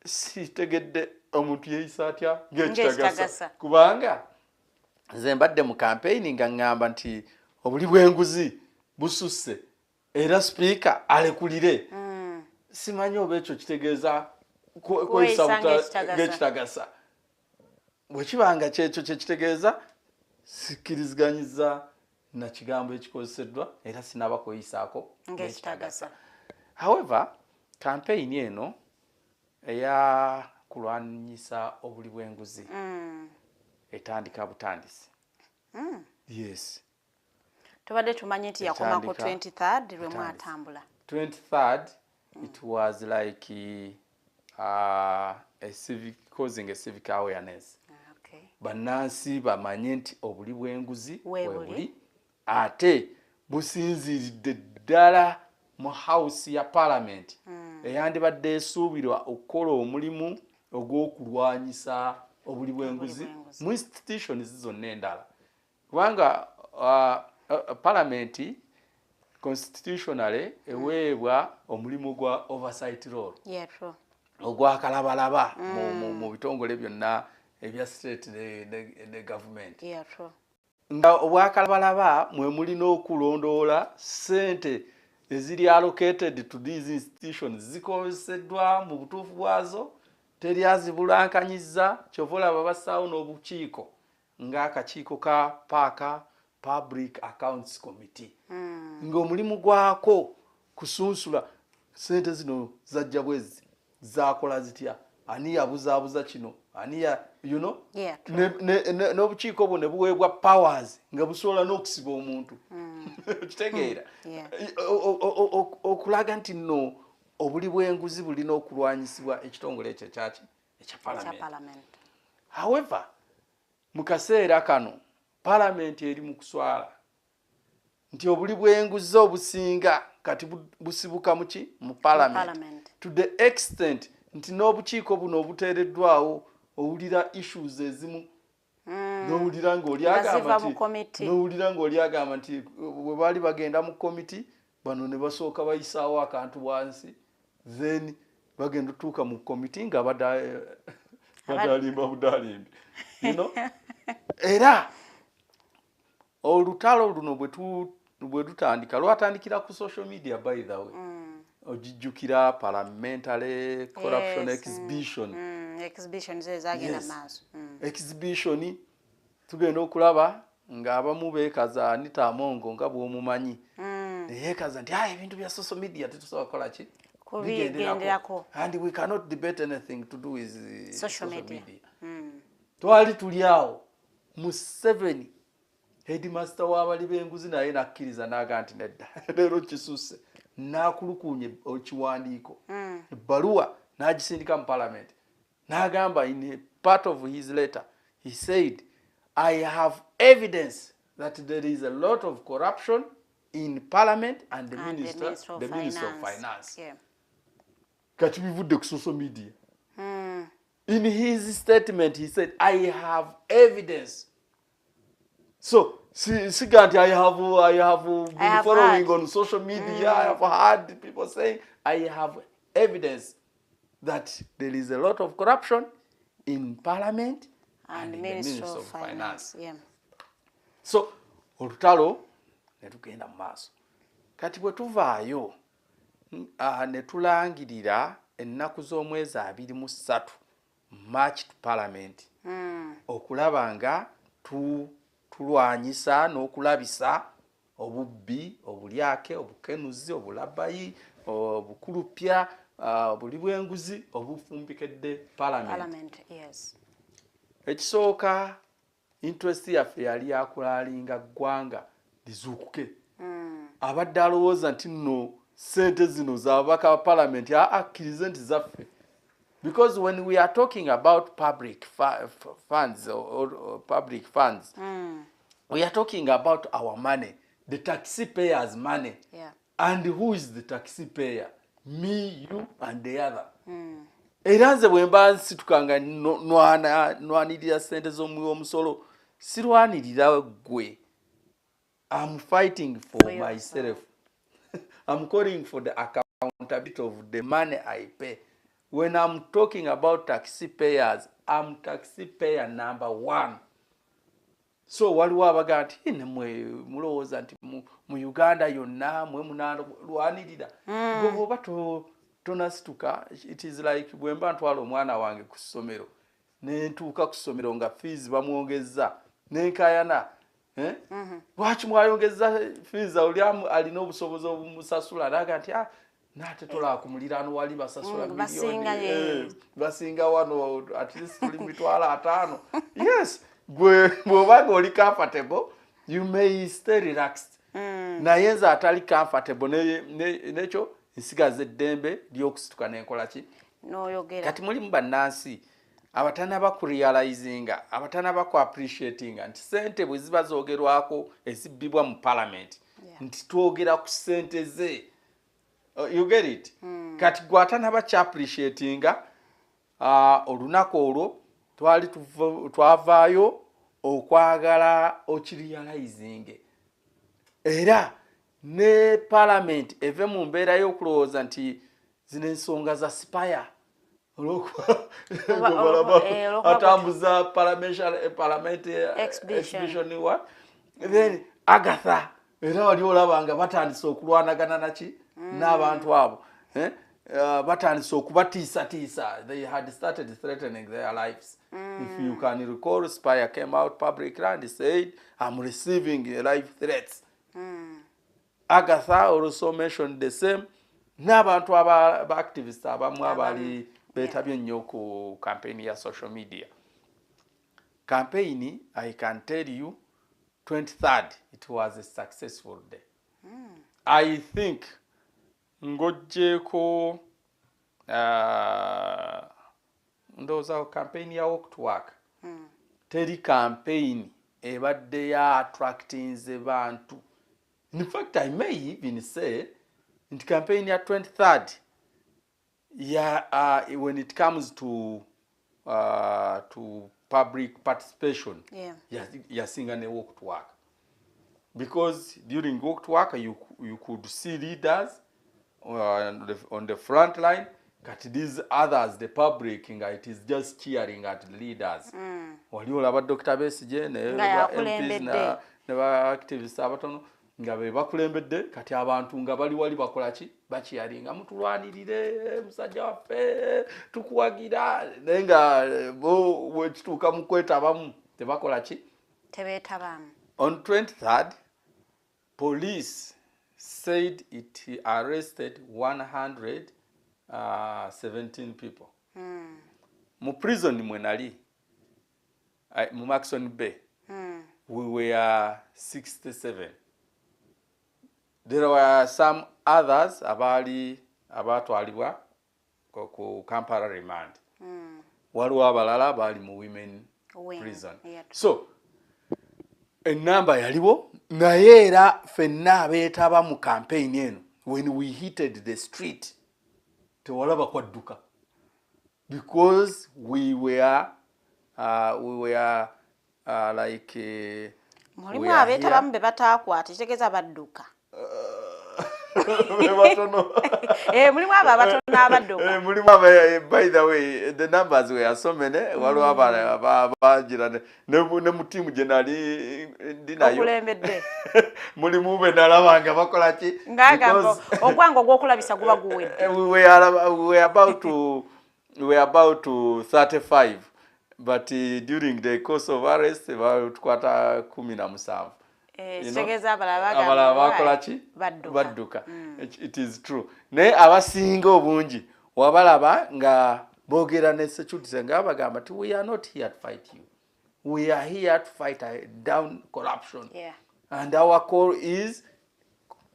sitegedde omuntu yeeyisa atya ng'ekitagasa. Kubanga nze mbadde mu campaign nga ngamba nti obuli bw'enguzi bususse era speaker alekulire. Simanyi oba ekyo kitegeeza kweyisa ng'ekitagasa. Bwe kibanga kyekyo kye kitegeeza sikkiriziganyiza na kigambo ekikozeseddwa era sinaba kweyisaako ng'ekitagasa. However, campaign eno eya kulwanyisa obuli bw'enguzi etandika butandisi. Yes. Tubadde tumanyi nti yakoma ku 23rd lwe mwatambula. 23rd it was like a civic causing a civic awareness. Okay. Bannansi bamanye nti obuli bw'enguzi webuli ate businziridde ddala mu house ya parliament eyandibadde esuubirwa okukola omulimu ogw'okulwanyisa obuli bw'enguzi mu institutions zonna endala. Kubanga parliament constitutionally eweebwa omulimu gwa oversight role. Yeah, true. Ogwakalabalaba mu bitongole byonna ebya state ne government. Yeah, true. Nga obwakalabalaba mwe mulina okulondoola ssente eziri allocated to these institutions zikozeseddwa mu butuufu bwazo teri azibulankanyizza kyova olaba bassaawo n'obukiiko ng'akakiiko ka paaka Public Accounts Committee. Ng'omulimu gwako kusunsula ssente zino zajja bwezi zakola zitya ani yabuzaabuza kino ani ya you know n'obukiiko bwo ne buweebwa powers nga busobola n'okusiba omuntu. Kitegeera okulaga nti nno obuli bw'enguzi bulina okulwanyisibwa ekitongole ekyo kyaki ekya parliament. However, mu kaseera kano parliament eri mu kuswala nti obuli bw'enguzi obusinga kati busibuka muki mu parliament to the extent nti n'obukiiko buno obuteereddwawo owulira issues ezimu n'owulira ng'oli agamba nti bwe baali bagenda mu komiti bano ne basooka bayisaawo akantu bwansi then bagenda otuuka mu komiti nga badalimba budalimbi you know. Era olutalo luno bwe tutandika lwatandikira ku social media by the way. Ojijjukira parliamentary corruption exhibition. Exhibition zezagenda maaso. Exhibition tugenda okulaba ng'abamu beekaza Anita Amongo nga bw'omumanyi. Yeekaza nti ebintu bya social media tetusobola kukola ki? Kubigenderako. And we cannot debate anything to do with social media. Twali tuli awo Museveni headmaster w'abali b'enguzi naye nakkiriza n'aga nti nedda leero kisusse n'akulukunya ekiwandiiko ebbaluwa n'agisindika mu parliament n'agamba in a part of his letter he said I have evidence that there is a lot of corruption in Parliament and the Minister of Finance. Yeah. Kati bivudde ku social media. In his statement, he said, I have evidence. So, Siganti, I have been following on social media. I have heard people saying, I have evidence that there is a lot of corruption in Parliament and in the Ministry of Finance. Yeah. So, olutalo ne tugenda mu maaso. Kati bwe tuvaayo ne tulangirira ennaku z'omwezi 23 March to Parliament okulaba nga tulwanyisa n'okulabisa obubbi, obulyake, obukenuzi, obulabayi, obukulupya, buli bw'enguzi obufumbikedde Parliament. Yes. Ekisooka interest yaffe yali yakulalinga ggwanga lizuukuke. Abadde alowooza nti nno sente zino z'ababaka ba Parliament akkirize nti zaffe. Because when we are talking about public funds or public funds, we are talking about our money, the taxpayers' money. Yeah. And who is the taxpayer? Me, you, and the other. Era nze bwe mba nsitukanga nwanirira sente z'omusolo sirwanirira gwe. I'm fighting for myself. I'm calling for the accountability of the money I pay. When I'm talking about taxpayers, I'm taxpayer number 1. So waliwo abaga nti nemwe mulowooza nti mu Uganda yonna mwe munalwanirira. Gwe oba tonasituka, it is like bwe mba ntwala omwana wange ku ssomero ne ntuuka ku ssomero nga fees bamwongezza n'enkayana. Lwaki mwayongezza fees oli alina obusobozi obumusasula naga nti nate tola ku muliraano wali basasula milioni basinga wano at least tuli mitwala 5. Yes, bw'oba oli comfortable you may stay relaxed. Naye nze atali comfortable nekyo nsigaze eddembe ly'okusituka n'enkola ki n'oyogera. Kati mulimu bannansi abatanaba ku realizinga, abatanaba ku appreciatinga nti sente bwe ziba zoogerwako ezibbibwa mu Parliament nti twogera ku sente ze. You get it? Kati gwatanaba kya appreciatinga olunaku olwo twavaayo okwagala okirializinge. Era ne Parliament eve mu mbeera y'okulowooza nti zino ensonga za spire atambuza parliament exhibition what then Agatha era wali olabanga batandise okulwanagana naki n'abantu abo batandise okubatiisa. They had started threatening their lives. If you can recall, Spire came out publicly and said, I'm receiving life threats. Agatha also mentioned the same. N'abantu activists abamu abali betabye nnyo ku campaign ya social media. Campaign, I can tell you, 23rd, it was a successful day. I think ngojeko ndoza campaign ya walk to work. Teri campaign ebadde ya attracting ze bantu. In fact, I may even say in the campaign ya 23rd, when it comes to public participation, yasinga ne walk to work. Because during walk to work, you could see leaders on the front line, but these others, the public, it is just cheering at the leaders. Wali olaba Dr. Besigye ne MPs ne ba activists abatono nga be bakulembedde kati abantu nga bali wali bakola ki bakiyalinga mutulwanirire musajja waffe tukuwagira nenga bo wekituuka mu kwetabamu tebakola ki tebetabamu. On 23rd, police said it arrested 117 people. Mu prison mwenali mu Maxon Bay we were 67. There were some others abatwalibwa ku Kampala remand. Waliwo abalala bali mu women prison. So enamba yaliwo naye era ffenna abeetaba mu campaign eno when we hitted the street tewalaba kwadduka because we were like mulimu abeetabamu be bataakwata kitegeeza badduka mulimu abo abatono abadduka mulimu by the way the numbers were so many waliwo abagira ne mu tiimu gye nali ndinayo okulembedde mulimu be nalaba nga bakola ki ng'agamba ogwango ogw'okulabisa guba guwedde we were about to 35 but during the course of arrest tukwata 17 kitegeeza abalala bakola ki badduka it is true naye abasinga obungi wabalaba nga boogera ne security nga bagamba ti we are not here to fight you, we are here to fight down corruption, and our call is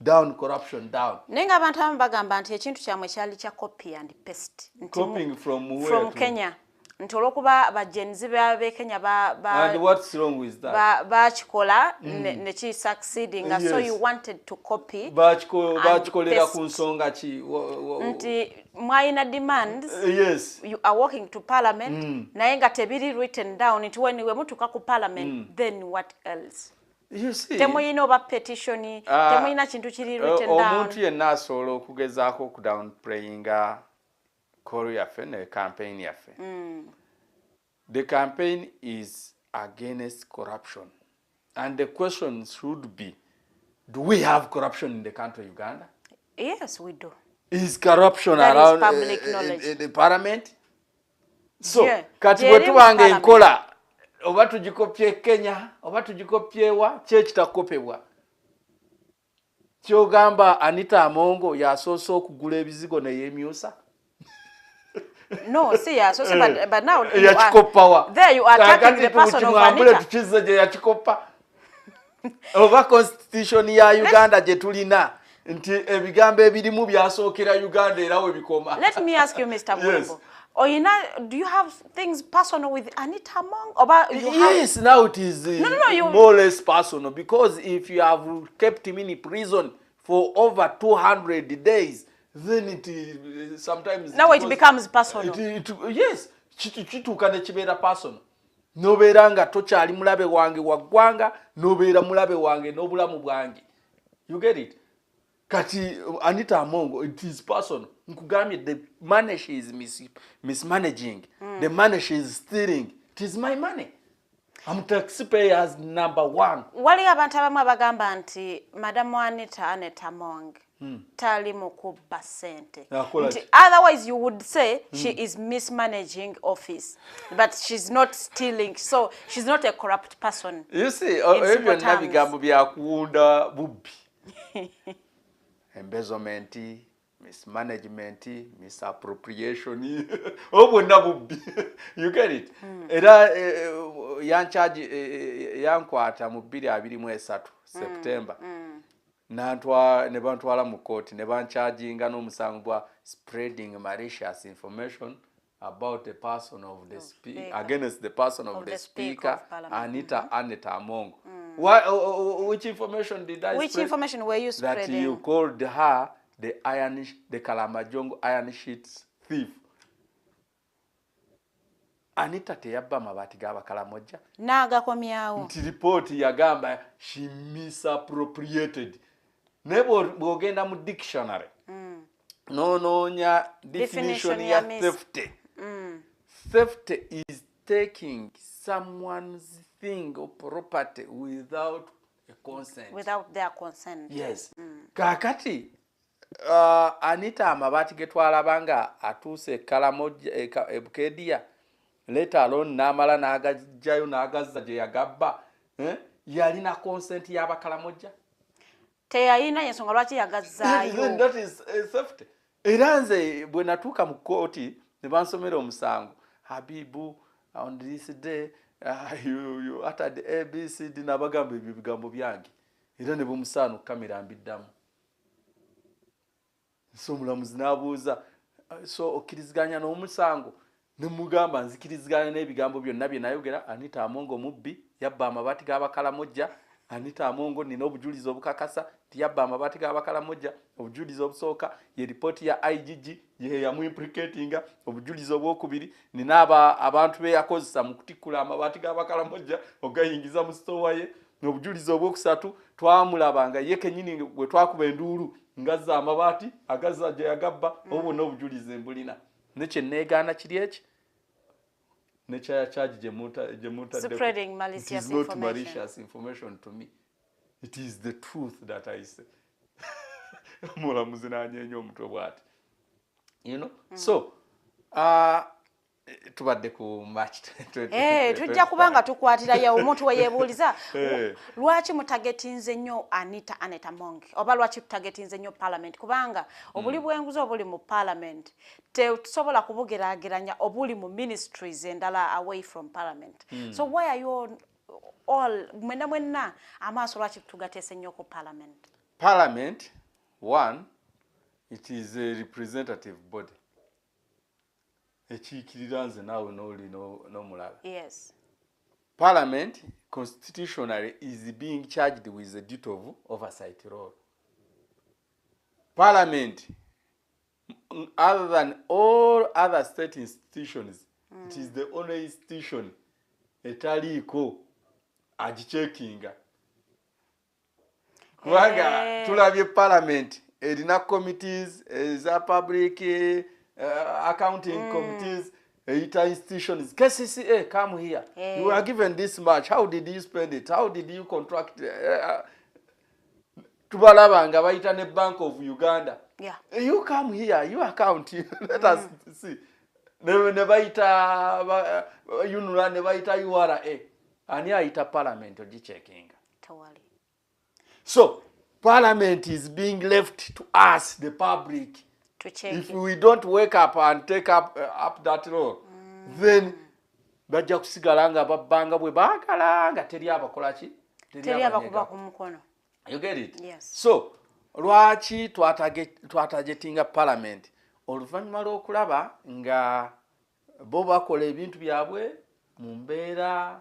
down corruption down. Nenga abantu abamu bagamba nti ekintu kyamwe kyali kya copy and paste. Copying from where? From Kenya. Nti olwokuba bajenzi be Kenya and what's wrong with that? Bakikola ne ki succeeding, yes. So you wanted to copy. Bakikolera ku nsonga ki? Nti mwayina demands. Yes. You are walking to parliament. Naye nga tebiri written down. Nti when we mutuka ku parliament, then what else? You see, temuyina oba petition, temuyina kintu kiri written down. Omuntu yenna asobola okugezaako okudownplayinga call yaffe ne campaign yaffe. The campaign is against corruption, and the question should be, do we have corruption in the country of Uganda? Yes, we do. Is corruption that around is public knowledge. The parliament? So, kati bwe tubanga enkola oba tugikopye Kenya oba tugikopyewa kyekitakopebwa. Kyogamba Anita Amongo yasoose okugula ebizigo ne yemyusa. No, see, yeah, so but now there you are attacking the person of Anita. Over constitution ya Uganda je tulina nti ebigambo ebirimu byasookera Uganda era we bikoma. Let me ask you, Mr. Buwembo. Do you have things personal with Anita Amongo? Yes, now it is more or less personal, because if you have kept him in prison for over 200 days, then it sometimes now it becomes personal. Yes, kituuka ne kibeera personal. Nobeera nga tokyali mulabe wange waggwanga, nobeera mulabe wange n'obulamu bwange. You get it? Kati Anita Amongo, it is personal. Nkugambye, the money she is mismanaging, the money she is stealing, it is my money. I'm taxpayers number one. Wali abantu abamu abagamba nti Madam Anita Amongo tali mukuba sente. Otherwise you would say she is mismanaging office, but she's not stealing, so she's not a corrupt person. You see, ebyo nabigambo byakuwunda bubbi. Embezzlement, mismanagement, misappropriation, obwonna bubbi. You get it? Era yankwata mu 2023 September. Ne bantwala mu kooti ne bancharginga n'omusango gwa spreading malicious information about the person of the speaker, against the person of the speaker, Anita Amongo. Which information did I spread? Which information were you spreading? That you called her the Kalamajongo iron sheets thief. Anita teyabba mabaati g'Abakalamoja. N'agakomyawo. Nti report yagamba she misappropriated. Ne bw'ogenda mu dictionary. N'onoonya definition ya theft. Theft is taking someone's thing or property without a consent. Without their consent. Yes. Kakati Anita amabaati ge twalabanga atuuse Kalamoja Ebukedia, later alone n'amala n'agajjayo n'agazza gye yagabba, yalina consent y'Abakalamoja. Teyalina ensonga lwaki yagazzaayo. That is theft. Era nze bwe natuuka mu kooti ne bansomera omusango, Habibu, on this day you uttered ABCD n'abagamba ebyo bigambo byange, era ne bumusaano kamera mbiddamu. So omulamuzi n'abuuza, so okkiriziganya n'omusango? Ne mugamba nzikiriziganya n'ebigambo byonna bye nayogera, Anita Amongo mubbi, yabba amabaati g'Abakalamojja. Anita Amongo nina obujulizi obukakasa tiyabba amabaati g'Abakalamojja. Obujulizi obusooka ye report ya IGG ye yamu implicatinga. Obujulizi obwokubiri nina abantu be yakozesa mu kutikkula amabaati g'Abakalamojja ogayingiza mu store ye. Obujulizi obwokusatu twamulabanga ye kennyini bwe twakuba enduulu ngazza amabaati agazza gye yagabba obwo n'obujulizi mbulina. Nekye neegaana kiri eki nature charge spreading malicious it is not malicious information to me. It is the truth that I say. Mulamuzi nanyenye omutwe bwati. You know? So, tubadde ku match. Tujja kubanga tukwatira ya omuntu weyebuuliza lwaki mutagetinze nnyo Anita Among oba lwaki tutagetinze nnyo parliament kubanga obuli bwenguzo obuli mu parliament tusobola kubugeraageranya obuli mu ministries endala away from parliament. So why are you all mwenna amaaso lwaki tugateese nnyo ku parliament? Parliament, one, it is a representative body. Ekiikirira nze naawe n'oli n'omulala. Yes. Parliament constitutionally is being charged with the duty of oversight role. Parliament, other than all other state institutions, it is the only institution etaliiko agicheckinga. Kubanga tulabye Parliament erina committees eza public accounting committees, institutions. KCCA, come here. You were given this much. How did you spend it? How did you contract? Tubalabanga baita ne Bank of Uganda. Yeah. You come here. You account. Let us see. Ne baita Unura ne baita URA. Ani aita Parliament ogichecking. Totally. So Parliament is being left to us, the public. To check if we don't wake up and take up that role, then bajja kusigala nga babbanga bwe baagala nga teri abakola ki? Teri abakuba ku mukono. You get it? Yes. So, lwaki twatagetinga Parliament? Oluvannyuma lw'okulaba nga bo bakola ebintu byabwe mu mbeera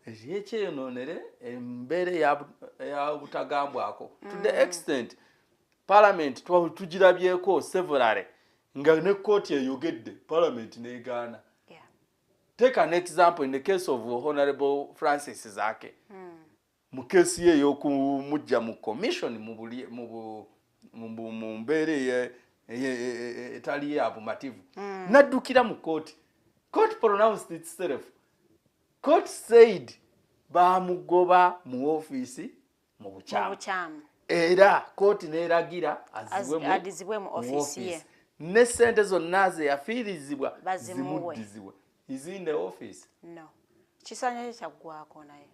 ekyeyononere, embeera ey'obutagambwako. To the extent Parliament tugirabyeko severally nga ne kooti eyogedde Parliament n'egaana. Yeah. Take an example in the case of Honorable Francis Zake. Mu kesi ye y'okumujja mu commission mu mbeera etali ya bumativu. Naddukira mu kooti. Court pronounced itself. Court said baamugoba mu office mu bukyamu. Era kooti n'eragira azibwe mu office ye. Ne sente zonna ze yafiirizibwa zimuddizibwe. Is in the office? No. Kisaanye kyaggwako naye.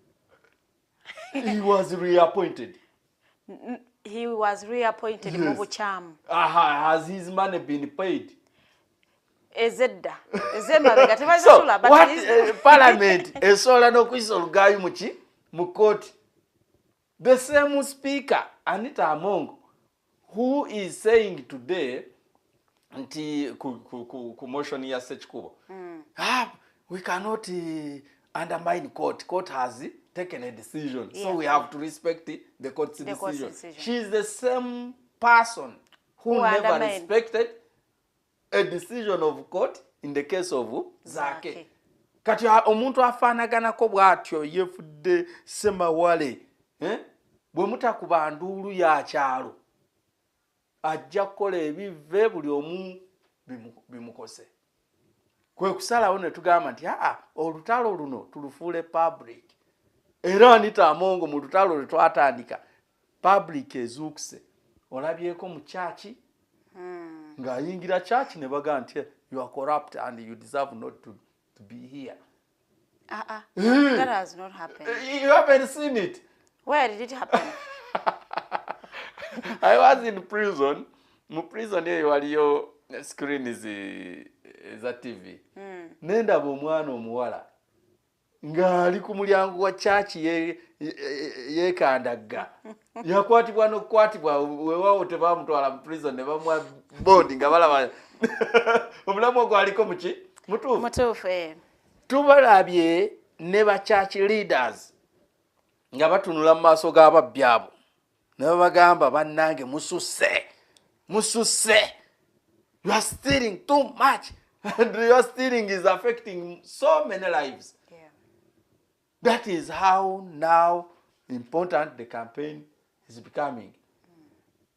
He was reappointed. He was reappointed mu bukyamu. Has his money been paid? Ezedda. Ezemabega tebazitula but what Parliament esobola n'okuyisa olugaayi mu kooti. The same speaker, Anita Among, who is saying today, ku motion ya Sechikubo, we cannot undermine court. Court has taken a decision, so we have to respect the court's decision. She is the same person who never respected a decision of court in the case of Zake. Kati omuntu afaanaganako bw'atyo yefudde Semawale. Bwe mutakuba nduulu ya kyalo ajja kukola ebive buli omu bimukose. Kwe kusalawo ne tugamba nti olutalo luno tulufuule public. Era Anita Among mu lutalo lwe twatandika public ezuukuse. Olabyeko mu church ng'ayingira church ne baga nti you are corrupt and you deserve not to be here. That has not happened. You haven't seen it. Where did it happen? I was in prison. Mu prison eyo waliyo screens eza TV. Nendaba omwana omuwala ng'ali ku mulyango wa church yeekandagga. Yakwatibwa n'okukwatibwa weewaawo tebaamutwala mu prison ne bamuwa bond nga balaba omulamu ogwo aliko muki? Mutuufu. Mutuufu. Tubalabye ne ba church leaders nga batunula mu maaso g'ababbi abo ne babagamba bannange mususse you are stealing too much and your stealing is affecting so many lives. That is how now important the campaign is becoming.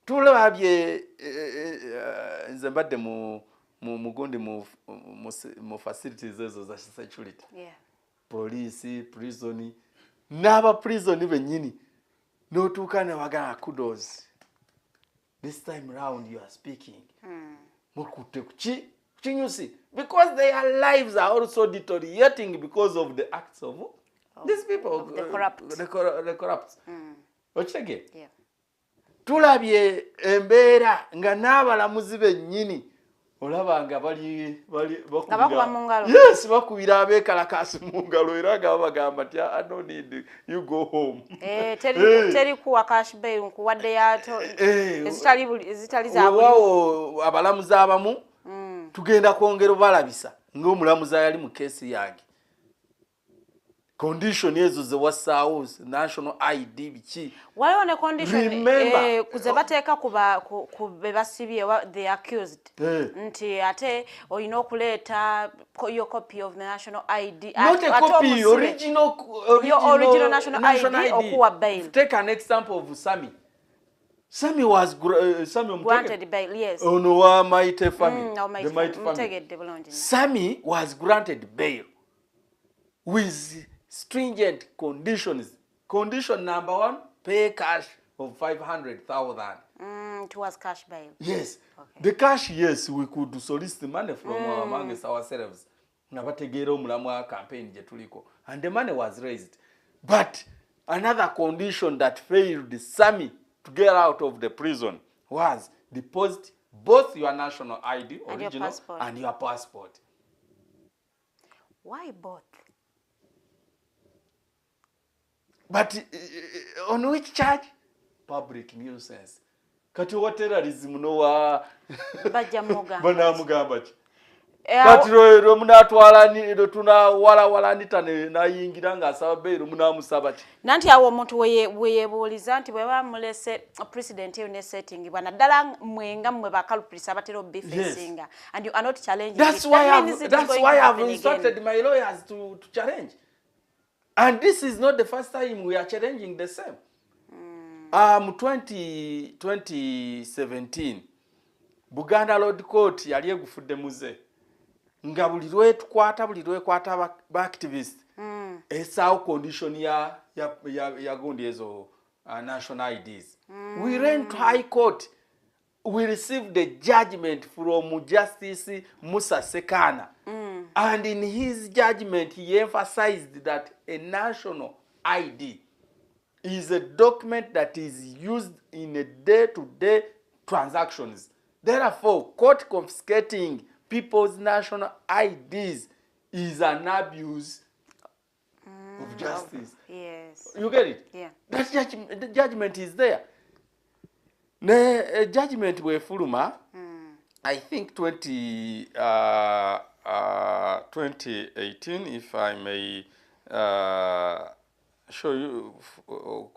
Tulabye nze mbadde mugundi mu facilities ezo za security. Police, prison, n'aba prison bennyini n'otuuka ne bagamba kudos. This time round you are speaking. Mukutte kuki kinyusi because their lives are also deteriorating because of the acts of these people, the corrupt. The corrupt. Ochege? Yeah. Tulabye embeera nga n'abalamuzi bennyini olaba nga bali bakubira mu ngalo. Yes, bakubira abeekalakaasi mu ngalo era nga bagamba nti I don't need you go home. Teri kuwa cash bail nkuwadde yato ezitali za buli. Waawo abalamuzi abamu tugenda kwongera balabisa ng'omulamuzi yali mu keesi yange. Condition ezo ze wasaawo national ID biki waliwo ne condition kuze bateeka ku be basibye the accused nti ate olina okuleeta your copy of the national ID. Not a copy, original national ID okuwa bail. Take an example of Sammy was granted bail, yes. Ono wa Maite family. The Maite family. Sammy was granted bail with stringent conditions. Condition number 1, pay cash of 500,000. It was cash bail. Yes. Okay. The cash, yes, we could solicit money from amongst ourselves. Nabategera omulamu campaign je tuliko. And the money was raised. But another condition that failed Sammy to get out of the prison was deposit both your national ID, and original, and your passport. Why both? But on which charge? Public nuisance. Kati wa terrorism no wa bajja mugamba. Bana mugamba ki? Kati ro munatwala ni tuna wala nitane nayingira nga asaba bail munamusaba ki? Nanti awo omuntu weyebuuliza nti bwe bamulese president ne setting bwana ddala mwenga mwe bakalupirisa batero befacinga and you are not challenging. That's why I've instructed my lawyers to challenge. And this is not the first time we are challenging the same. 2017 Buganda Road Court yali egufudde muze nga buli lwekwata ba activist esaawo condition ya gundi ezo national IDs. We ran to High Court. We received the judgment from Justice Musa Sekana. And in his judgment, he emphasized that a national ID is a document that is used in a day-to-day transactions. Therefore, court confiscating people's national IDs is an abuse of justice. Yes. You get it? Yeah. The judgment is there. The judgment were fuluma, I think 2018, if I may show you,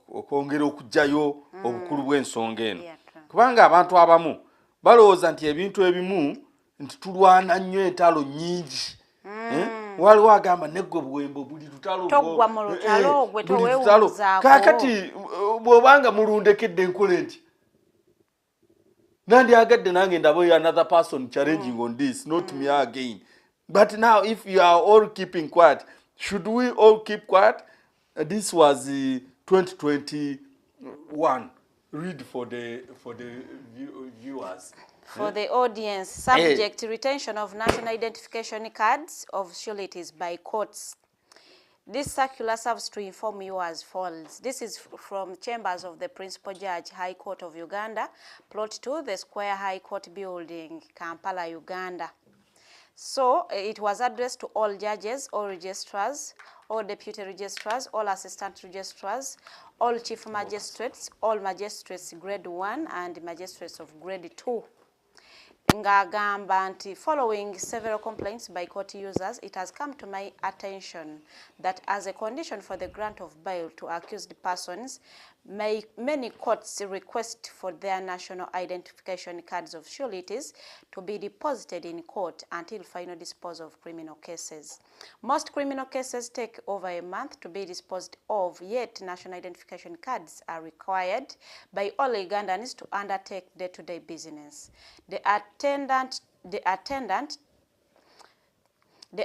okwongera okujjayo obukulu bw'ensonga eno. Kubanga abantu abamu balowooza nti ebintu ebimu nti tulwana nnyo entalo nnyingi. Waliwo agamba neggwe Buwembo buli lutalo toggwa mu lutalo gwe toweewuuzaako. Kaakati bw'obanga mulundekedde enkola enti nandi agadde nange ndaba another person challenging on this, not me again. But now if you are all keeping quiet, should we all keep quiet? This was 2021. Read for the viewers. For the audience, subject retention of national identification cards of sureties by courts. This circular serves to inform you as follows. This is from Chambers of the Principal Judge, High Court of Uganda, Plot 2, the Square High Court Building, Kampala, Uganda. So it was addressed to all judges, all registrars, all deputy registrars, all assistant registrars, all chief magistrates, all magistrates grade 1 and magistrates of grade 2. ngagamba nti following several complaints by court users, it has come to my attention that as a condition for the grant of bail to accused persons, many courts request for their national identification cards of sureties to be deposited in court until final disposal of criminal cases. Most criminal cases take over a month to be disposed of, yet national identification cards are required by all Ugandans to undertake day-to-day business. The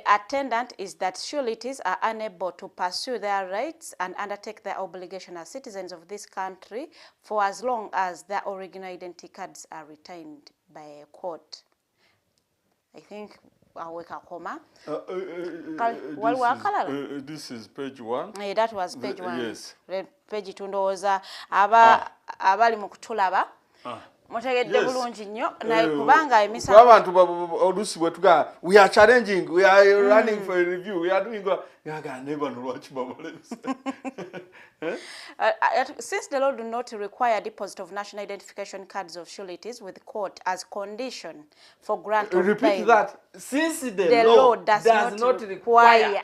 attendant is that sureties are unable to pursue their rights and undertake their obligation as citizens of this country for as long as their original identity cards are retained by a court. I think I'll wake up comma. This is page 1. That was page 1. Yes. Page 2 ndowooza abali mu kutulaba. Mutegedde bulungi nnyo naye kubanga emisango abantu olusi bwe tuga we are challenging, we are running for a review, we are doing never know what since the law do not require deposit of national identification cards of sureties with court as condition for grant of repeat bail. that. Since the law does not require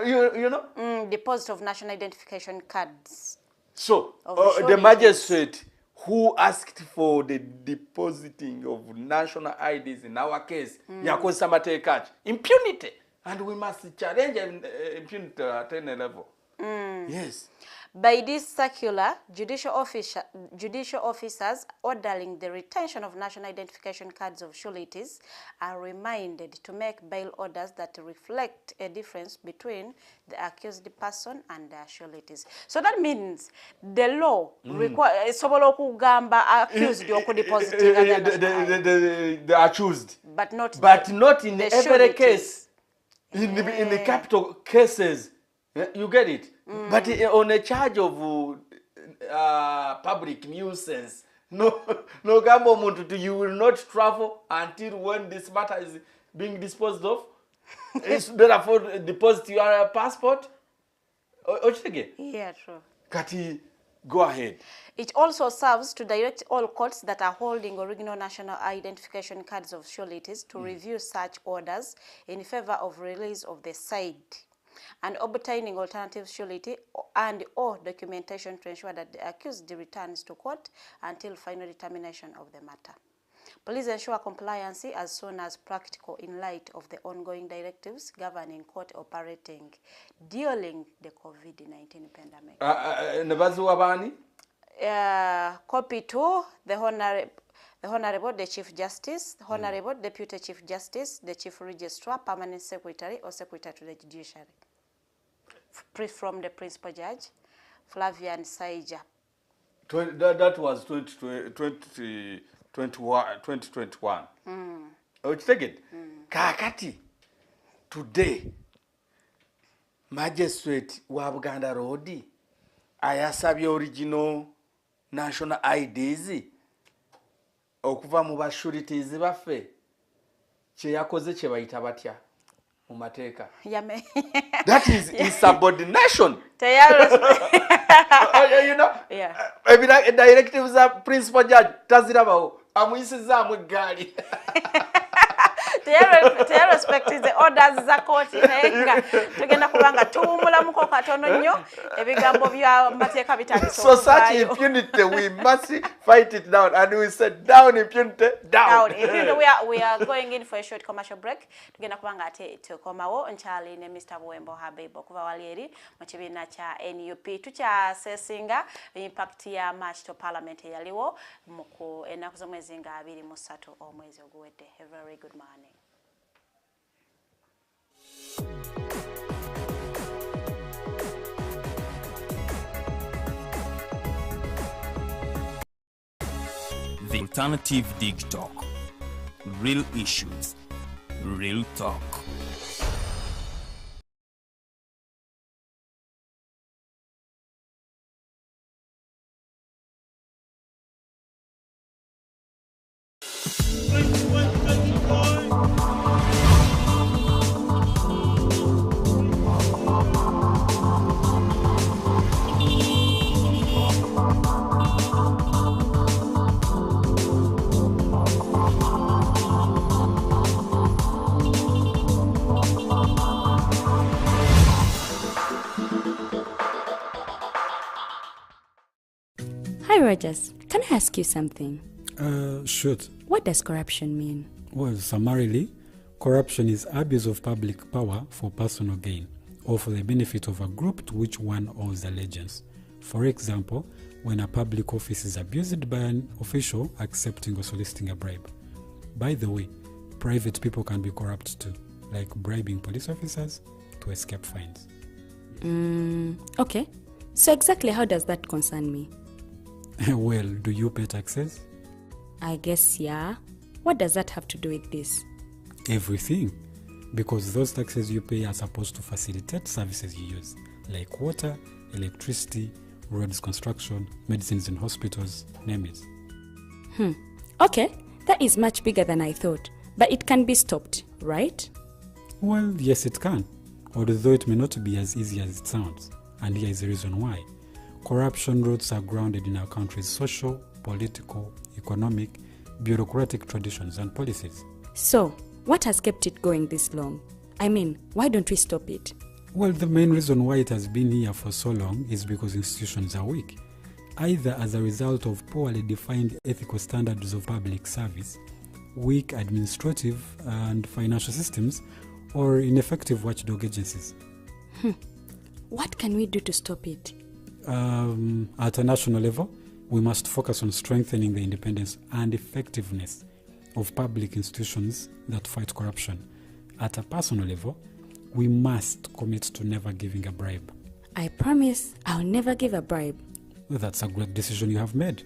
you know deposit of national identification cards. So the magistrate who asked for the depositing of national IDs in our case, yakoze amateeka impunity, and we must challenge impunity at any level. Yes. By this circular, judicial officers ordering the retention of national identification cards of sureties are reminded to make bail orders that reflect a difference between the accused person and their sureties. So that means the law requires sobola okugamba accused okudepositing the accused, but not in every case. In the capital cases, you get it. But on a charge of public nuisance, no gambo muntu, you will not travel until when this matter is being disposed of. It's better for deposit your passport. Yeah, true. Kati, go ahead. It also serves to direct all courts that are holding original national identification cards of sureties to review such orders in favor of release of the side and obtaining alternative surety and or documentation to ensure that the accused returns to court until final determination of the matter. Please ensure compliance as soon as practical in light of the ongoing directives governing court operating during the COVID-19 pandemic. Copy to the Honorable the Chief Justice, the Honorable Deputy Chief Justice, the Chief Registrar, Permanent Secretary or Secretary to the Judiciary. From the Principal Judge, Flavian Saija. That was 2021. Oh, take it. Kakati, today, Magistrate wa Buganda Road, ayasabye original national IDs okuva mu bashurities baffe kye yakoze kye bayita batya mu mateeka. That is insubordination. You know, directives are principal judge tazirabawo amuyisizaamu eggaali. Respecting the orders za court nenga tugenda kubanga tuwumulamuko katono nnyo ebigambo bya mateeka bitandise. So such impunity, we must fight it down, and we said down impunity, down. We are going in for a short commercial break. Tugenda kubanga ate tukomawo nkyali ne Mr. Buwembo Habib okuva wali eri mu kibiina kya NUP tukyasesinga impact ya March to Parliament eyaliwo mu ennaku z'omwezi nga 23 omwezi oguwedde. A very good morning. The Alternative Dig Talk. Real issues, real talk. Rogers, can I ask you something? Shoot. What does corruption mean? Well, summarily, corruption is abuse of public power for personal gain or for the benefit of a group to which one owes allegiance. For example, when a public office is abused by an official accepting or soliciting a bribe. By the way, private people can be corrupt too, like bribing police officers to escape fines. Okay. So exactly how does that concern me? Well, do you pay taxes? I guess, yeah. What does that have to do with this? Everything. Because those taxes you pay are supposed to facilitate services you use, like water, electricity, roads construction, medicines in hospitals, name it. Okay, that is much bigger than I thought. But it can be stopped, right? Well, yes, it can. Although it may not be as easy as it sounds. And here is the reason why. Corruption roots are grounded in our country's social, political, economic, bureaucratic traditions and policies. So, what has kept it going this long? I mean, why don't we stop it? Well, the main reason why it has been here for so long is because institutions are weak, either as a result of poorly defined ethical standards of public service, weak administrative and financial systems, or ineffective watchdog agencies. What can we do to stop it? At a national level, we must focus on strengthening the independence and effectiveness of public institutions that fight corruption. At a personal level, we must commit to never giving a bribe. I promise I'll never give a bribe. Well, that's a great decision you have made.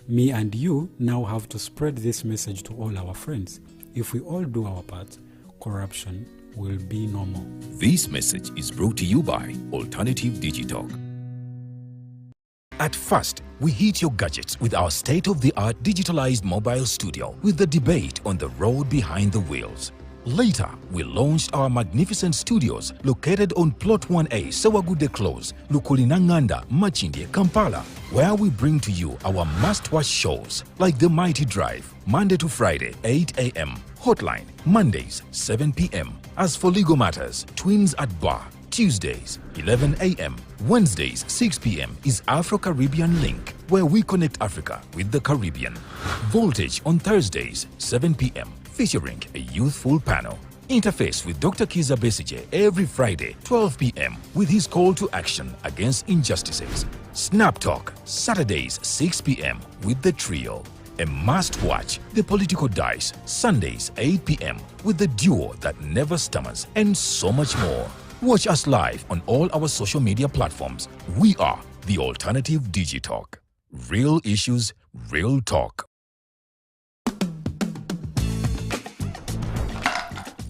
Me and you now have to spread this message to all our friends. If we all do our part, corruption will be no more. This message is brought to you by Alternative Digital. At first, we hit your gadgets with our state-of-the-art digitalized mobile studio with the debate on the road behind the wheels. Later, we launched our magnificent studios located on Plot 1A, Sewagude Close, Lukulinanganda, Machindye, Kampala, where we bring to you our must-watch shows like The Mighty Drive, Monday to Friday, 8 a.m., Hotline, Mondays, 7 p.m. As for legal matters, Twins at Bar, Tuesdays, 11 a.m. Wednesdays, 6 p.m. is Afro-Caribbean Link, where we connect Africa with the Caribbean. Voltage on Thursdays, 7 p.m., featuring a youthful panel. Interface with Dr. Kiza Besije every Friday, 12 p.m. with his call to action against injustices. Snap Talk, Saturdays, 6 p.m. with the trio. A must-watch, The Political Dice, Sundays, 8 p.m. with the duo that never stammers, and so much more. Watch us live on all our social media platforms. We are the Alternative Digitalk. Real issues, real talk.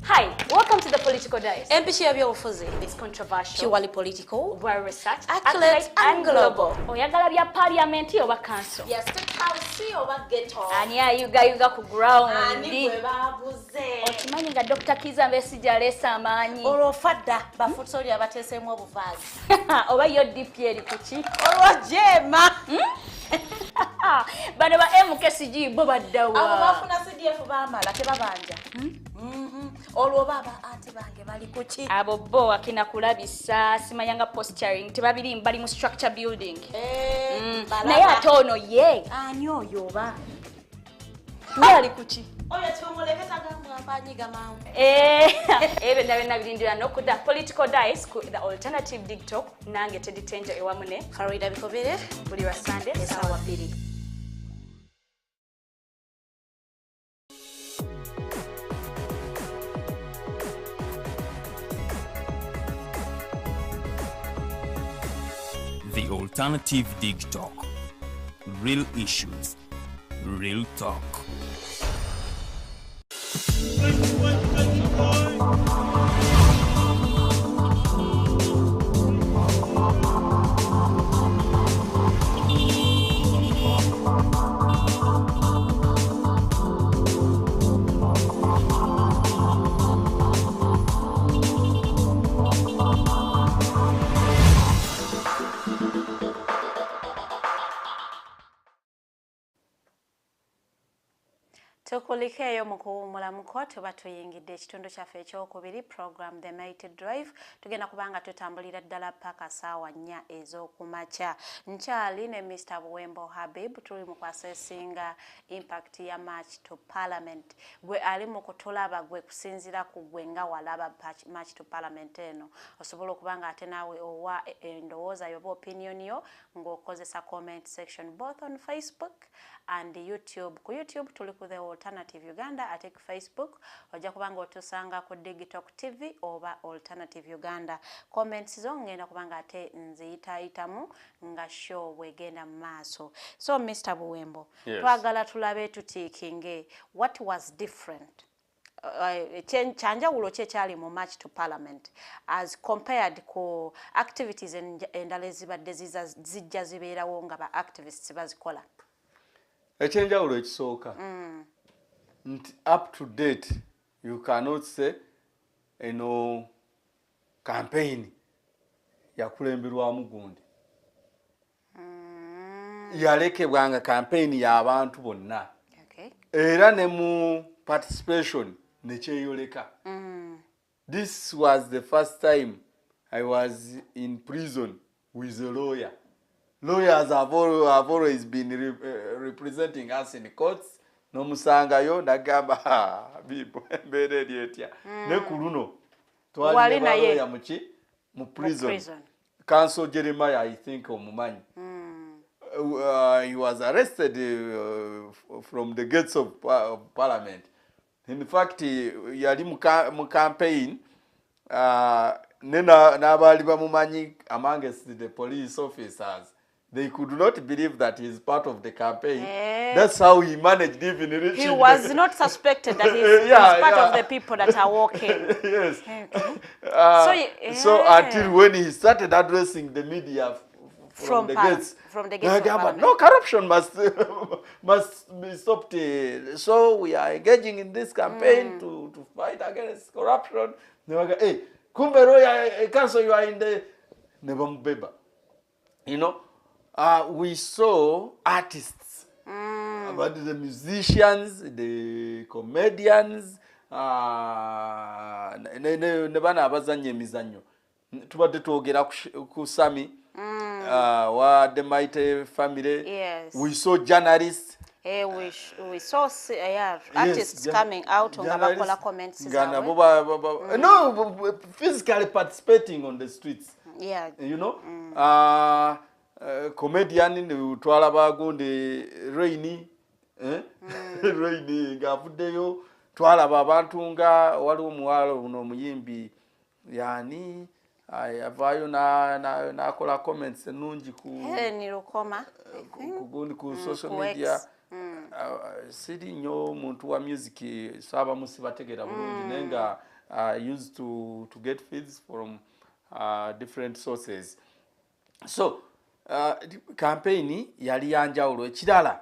Hi, welcome to the Political Dice. empishi y'ebyobufuzi It's controversial, purely political, well researched, accurate and global. Oyagala bya parliament oba council. ya state house oba ghetto. Ani ayugayuga ku ground. Ani gwe baabuze. Okimanyi nga Dr. Kiza Besije aleesa amaanyi. Olwofadda bafutoli abateeseemu obuvaazi. Oba yo DP eri kuki? Olwojeema. Bano ba MKCG bo baddawa. Abo bafuna CDF baamala tebabanja. Olwo baba ate bange bali kuki? Abo bo akina kulabisa simanyanga posturing tebabiri bali mu structure building. Naye ate ono ye. Ani oyo oba? Yali kuki? Oyo tumuleketa gamba mpanyiga mawe. Ebe na birindira nokuda Political Dice ku the Alternative Digital nange teditenja ewamune Farida Bikobere buli wa Sunday sawa 2. The Alternative Digital. Real issues, real talk. tukulikeeyo mu kuwummulamuko tuba tuyingidde ekitundu kyaffe ekyokubiri program The Mighty Drive tugenda kubanga tutambulira ddala paka ssaawa 4 ez'okumakya. Nkyali ne Mr. Buwembo Habib tuli mu kwasesinga impact ya March to Parliament. Gwe ali mu kutulaba gwe kusinzira ku gwe nga walaba March to Parliament eno osobola okubanga ate naawe owa endowooza yoba opinion yo ng'okozesa comment section both on Facebook and YouTube. Ku YouTube tuli ku The Alternative Uganda, ate ku Facebook ojja kubanga otusanga ku Digital TV oba Alternative Uganda. Comments zo ngenda kubanga ate nziyitaayitamu nga show bwegenda mu maaso. So Mr. Buwembo, twagala tulabe tutiikinge what was different kyanjawulo kyekyali mu March to Parliament as compared ku activities endala ezibadde zijja zibeerawo nga ba activists bazikola. Ekyenjawulo ekisooka nti up to date you cannot say eno campaign yakulemberwamu gundi yalekebwanga campaign y'abantu bonna era ne mu participation nekyeyoleka. This was the first time I was in prison with a lawyer. Lawyers have always been representing us in courts. No musangayo nagamba Habib mbere lyetya ne kuluno twali na lawyer mu prison. Council Jeremiah, I think omumanyi. He was arrested from the gates of Parliament. In fact, yali mu campaign nena nabali bamumanyi amongst the police officers. They could not believe that he's part of the campaign. That's how he managed even reaching. He was not suspected that he's part of the people that are walking. Yes. So until when he started addressing the media from the gates of Parliament. No, corruption must be stopped. So we are engaging in this campaign to fight against corruption. Hey, kumbe roya council you are in the Nebambeba. You know, we saw artists, but the musicians, the comedians, nebana abazanye emizanyo. Tubadde twogera ku Sami. The Mighty family. Yes. We saw journalists. We saw artists coming out on the comments. No, physically participating on the streets. Yeah. You know, comedian in the Twala Bagundi Rainy, Rainy Gafudeyo, Twala Babantunga, Walumualo, no Muyimbi, Yani. Avayo na kola comments nungi ku nirokoma ku social media siri nyo muntu wa music saba musibategera bulungi nenga used to get feeds from different sources. So campaign yali yanjawulo ekirala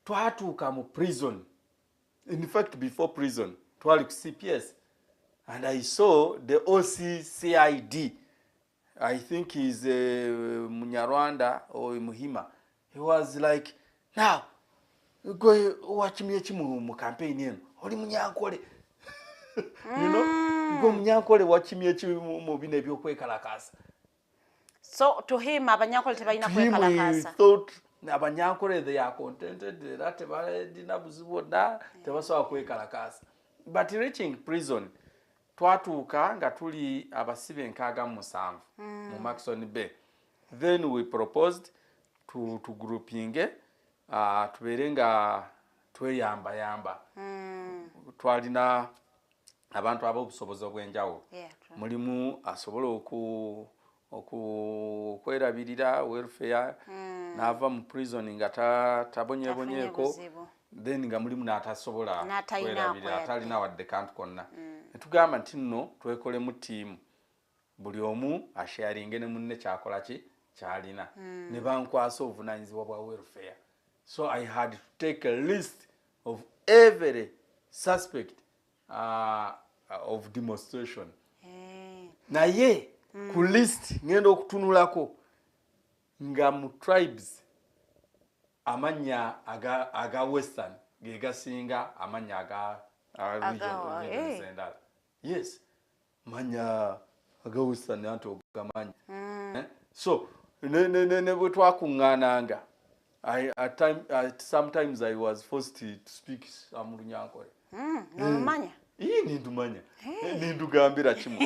twatuuka mu prison. In fact, before prison twali ku CPS. And I saw the OCCID. I think he's Munyarwanda or Muhima. He was like, now, go watch me mu campaign yen. Oli munyankole. You know? Go munyankole watch me mu bine byokwekalakasa. So to him abanyankole tebalina kwekalakasa. He thought abanyankole they are contented that dina buzibu da tebasobola kwekalakasa. But reaching prison twatuuka nga tuli abasibe 67 mu Maxon Bay. Then we proposed to grouping tubeere nga tweyamba. Twalina abantu ab'obusobozi obw'enjawulo. Mulimu asobola okwerabirira welfare n'ava mu prison nga tabonyebonyeeko. Then nga mulimu n'atasobola kwerabirira atalina wadde kantu konna. Netugamba nti nno twekolemu team buli omu asharinge ne munne kyakola kyalina ne bankwasa obuvunanyizibwa bwa welfare. So I had to take a list of every suspect of demonstration. Naye ku list ngenda okutunulako nga mu tribes amanya aga western ge gasinga amanya aga regions endala. Yes, manya aga Western anto gamanya. So ne bwe twakungananga, sometimes I was forced to speak some Runyankole. No manya. Nindumanya. Nindugambira chimu.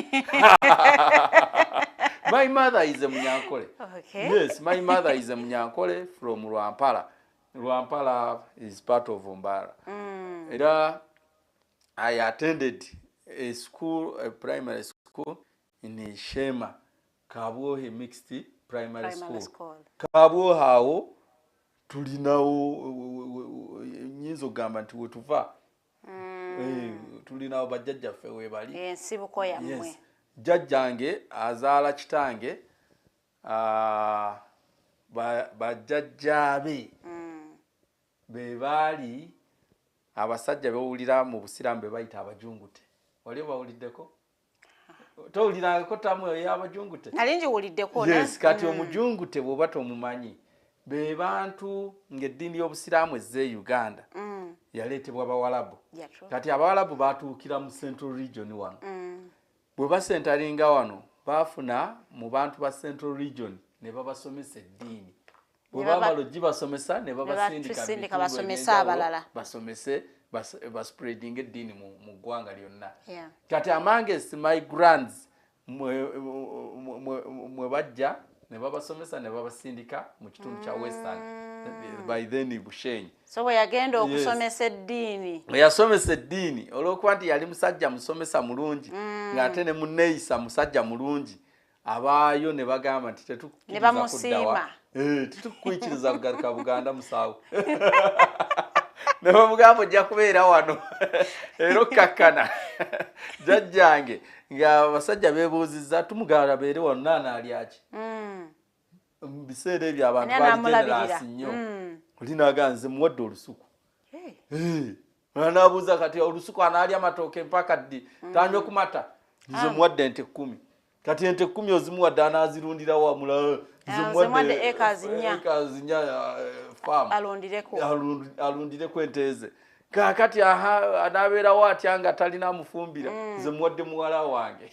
My mother is a Munyankole. Okay. Yes, my mother is a Munyankole from Rwampara. Rwampara is part of Umbara. I attended a school, a primary school in Shema, Kabwohe Mixed Primary School. Kabwohe hao tulinawo nyizo gamba nti wetuva. Tulinawo bajjajjaffe we bali. Ensibuko yammwe. Yes. Jajjange azaala kitange bajjajjaabe be baali abasajja bewulira mu busiramu be bayita abajungute. Wali bawuliddeko? Towulirangako tamu y'abajungute? Nali njiwuliddeko. Yes, kati omujungute bw'oba tomumanyi be bantu ng'eddiini y'obusiraamu ezze Uganda yaleetebwa Abawalabu. Kati Abawalabu baatuukira mu Central Region wano. Bwe basentalinga wano baafuna mu bantu ba Central Region ne babasomesa eddiini. Bwe bamala ogibasomesa ne babasindika basomesa abalala. Basomese baspreading eddiini mu ggwanga lyonna. Kati amongst my grands mwe bajja ne babasomesa ne babasindika mu kitundu kya Western by then Bushenyi. So bwe yagenda okusomesa eddiini. Yasomesa eddiini olw'okuba nti yali musajja musomesa mulungi ng'ate ne munneeyisa musajja mulungi abaayo ne bagamba nti tetukkiriza kuddawa. Tetukukkiriza kugaruka Buganda musaawo. Ne bamugamba ojja kubeera wano era okkakkana. Jjajjange ng'abasajja beebuuzizza tumugala beere wano naana ali aki. Mu biseera ebyo abantu baali generasi nnyo. Oli n'agamba nze muwadde olusuku. N'abuuza kati olusuku anaalya amatooke mpaka ddi tanywa kumata. Nze muwadde ente 10. Kati ente 10 ozimuwadde anaazirundira wamula. Nze muwadde acres 4 farm. Alundireko ente ze. Kakati anaabeerawo atya nga talina amufumbira. Nze muwadde muwala wange.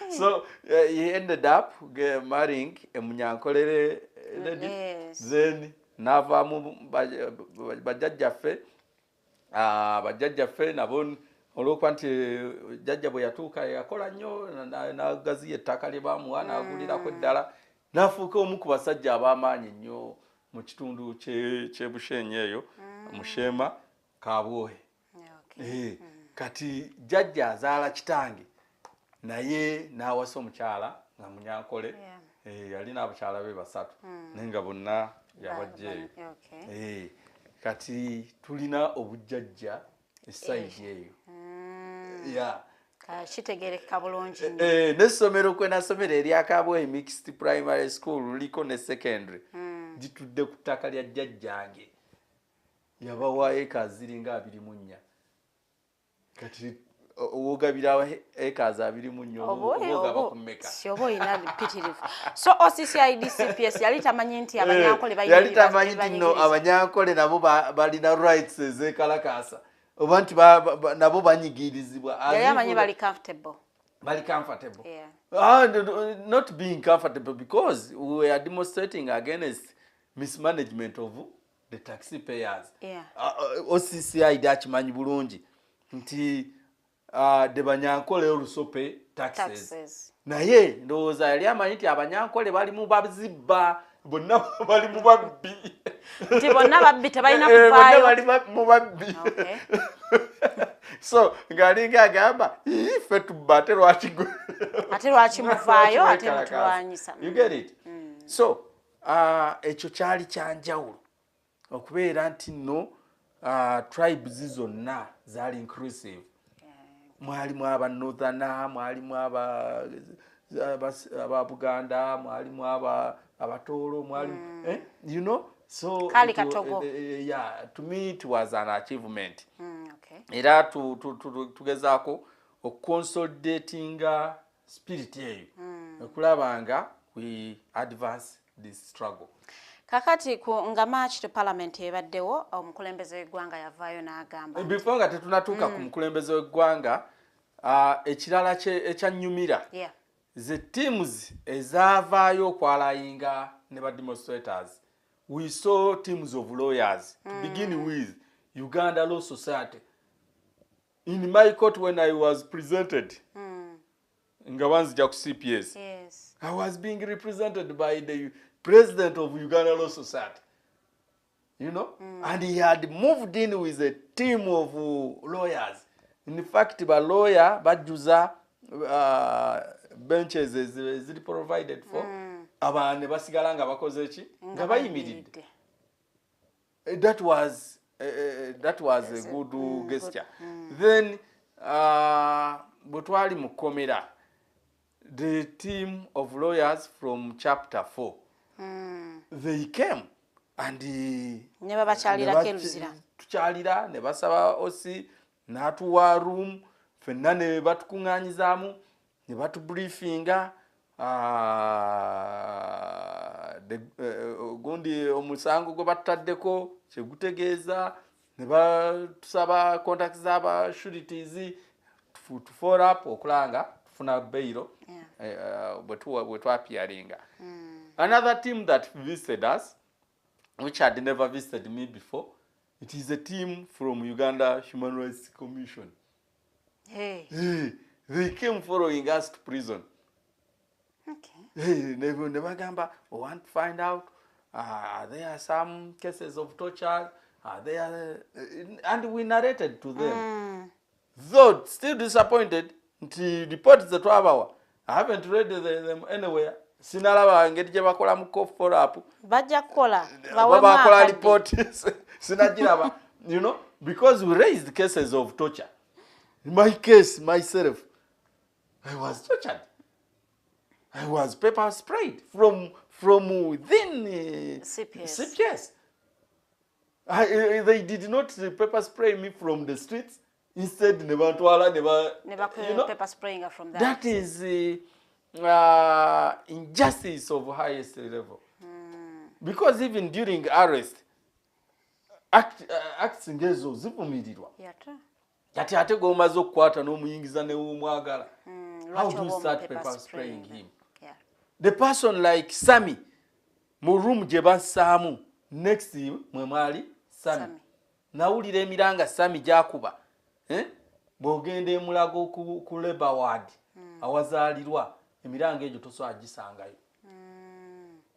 So he ended up marrying a Munyankolere lady. Then n'avaamu bajjajjaffe nabo olw'okuba nti jjajja bwe yatuuka yakola nnyo n'agaziya ettaka lye baamuwa n'agulirako eddala n'afuuka omu ku basajja ab'amaanyi nnyo mu kitundu ky'e Bushenyi eyo mu Shema Kabwohe. Kati jjajja azaala kitange naye n'awasa omukyala nga Munyankole. Yali n'abakyala be 3 naye nga bonna yabajja eyo. Kati tulina obujjajja essayidi eyo. Kitegerekeka bulungi. N'essomero kwe nasomera erya Kabwohe Mixed Primary School luliko ne secondary gitudde ku ttaka lya jjajjange. Yabawa eka ziringa 24. Kati wogabira acres 24 ogaba kumeka. Shobo ina pitirifu. So OCCID CPS yali tamanyi nti Abanyankole bayina. Yali tamanyi nti no Abanyankole nabo balina rights ezekalakasa. Oba nti nabo banyigirizibwa. Yali amanyi bali comfortable. Yeah. Not being comfortable because we were demonstrating against mismanagement of the taxpayers. OCCID akimanyi bulungi nti de Banyankole olusope taxes. Naye ndowooza yali amanyi nti Abanyankole bali mu bazibba bonna bali mu babbi. Nti bonna babbi tebalina kuvaayo. Bonna bali mu babbi. So ng'alinga agamba ife tubba ate lwaki muvaayo ate mutulwanyisa. You get it? So ekyo kyali kyanjawulo okubeera nti nno tribes zonna zaali inclusive. Mwalimu aba Northern, mwalimu aba Buganda, mwalimu abatolo, mwalimu you know, so to me it was an achievement. Era tugezaako consolidating spirit eyo okulaba nga we advance this struggle. kakati nga March to parliament ebaddewo omukulembeze w'eggwanga yavaayo n'agamba before nga tetunatuuka ku mukulembeze w'eggwanga ekirala ekyanyumira the teams ezaavaayo okwalayinga ne ba demonstrators we saw teams of lawyers to begin with Uganda Law Society. In my court when I was presented nga banzija ku CPS, I was being represented by the president of Uganda Law Society, you know, and he had moved in with a team of lawyers. In fact, ba lawyer bajuza benches is provided for abane basigala nga bakoze ki nga bayimiridde. That was a good gesture. Then butwali mukomera the team of lawyers from chapter 4 they came and ne babachalira keluzira tuchalira ne basaba osi natuwa room fenna ne batukunganyizamu ne batu briefinga gundi omusango gwe bataddeko kyegutegeeza ne batusaba contacts z'aba sureties to follow up okulanga tufuna bailo bwe twapiaringa. Another team that visited us, which had never visited me before, it is a team from Uganda Human Rights Commission. They came following us to prison. They bagamba, we want to find out there are some cases of torture, and we narrated to them. Though still disappointed, the reports that I haven't read them anywhere. Sinalaba ngeti gye bakola mu follow up. Bajja kukola. Bakola report. Sinagiraba. You know, because we raised cases of torture. In my case, myself, I was tortured. I was pepper sprayed from within CPS. They did not pepper spray me from the streets. Instead, never pepper spraying from that. That is injustice of highest level. Because even during arrest, acts ngezo zivumirirwa. Kati ate gomaze okukwata n'omuyingiza ne umwagala. How do you start pepper spraying him? The person like Sami, mu room gye bassaamu, next mwe mwali Sami. Nawulira emiranga Sami gyakuba. Bw'ogenda emulago ku Labour Ward awazaalirwa emiranga egyo tosobola gisangayo.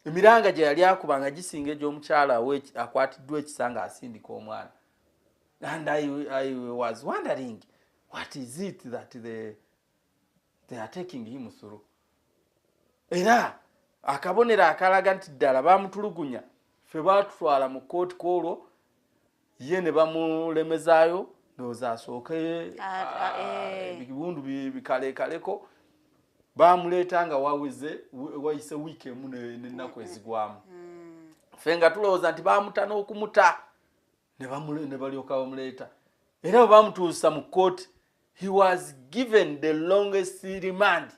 Emiranga gye yali akuba nga gisinga egy'omukyala akwatiddwa ekisanga asindika omwana. And I was wondering, what is it that they are taking him through? Era akabonero akalaga nti ddala bamutulugunya ffe baatutwala mu kooti kwolwo ye ne bamulemezaayo ndowooza asooke ebiwundu bikaleekaleko bamuleeta nga wayise wiiki emu n'ennaku ezigwamu. Ffe nga tulowooza nti baamuta n'okumuta ne balyoka bamuleeta. Era bwe bamutuusa mu kooti, he was given the longest remand.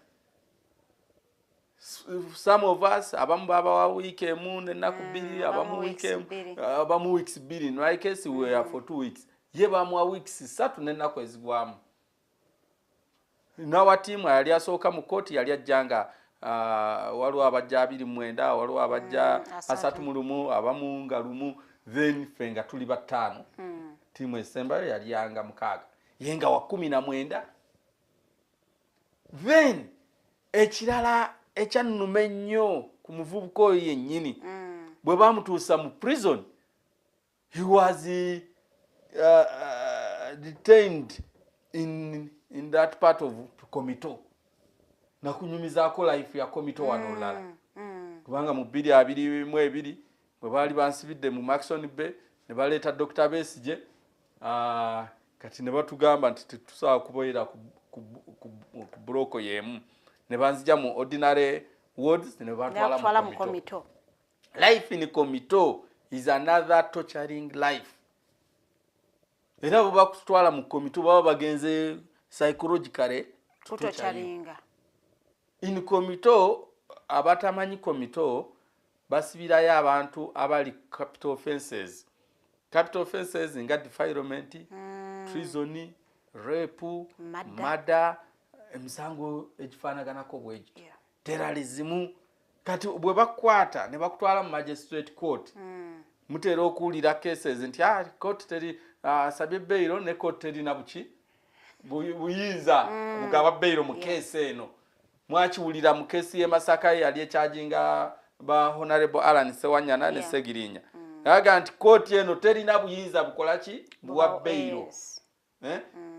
Some of us abamu babawa wiiki emu n'ennaku bbiri, abamu weeks bbiri. In my case we were for 2 weeks. Ye bamuwa weeks 3 n'ennaku ezigwamu. Nawa tiimu yali asooka mu kooti yali ajjanga waliwo abajja 29, waliwo abajja 31, abamu nga 1, then ffe nga tuli 5. Tiimu esembayo yali yanga 6. Ye nga wa 19. Then ekirala ekyannuma ennyo ku muvubuka oyo yennyini bwe bamutuusa mu prison, he was detained in that part of Komito. Nakunyumizaako life ya Komito wano olala. Kubanga mu 2022 bwe baali bansibidde mu Maxon Bay ne baleeta Dr. Besigye, kati ne batugamba nti tetusobola kuboyera ku buloko y'emu. Ne banzija mu ordinary wards ne batwala mu Komito. Life in Komito is another torturing life. Era bwe bakutwala mu Komito baba bagenze psychologically tutochalinga. In Komito, abatamanyi Komito, basibirayo abantu abali capital offenses. Capital offenses nga defilement, treason, rape, murder, emisango egifaanaganako bwegyo, terrorism. Kati bwe bakwata ne bakutwala mu magistrate court, mutera okuwulira cases nti court teri asabye bail ne court terina buki buyinza bugaba bail mu case eno. Mwakiwulira mu case ye Masaka yali ekyajinga ba Honorable Alan Sewanyana ne Segirinya. Aga nti court eno terina buyinza bukolaki buwa bail.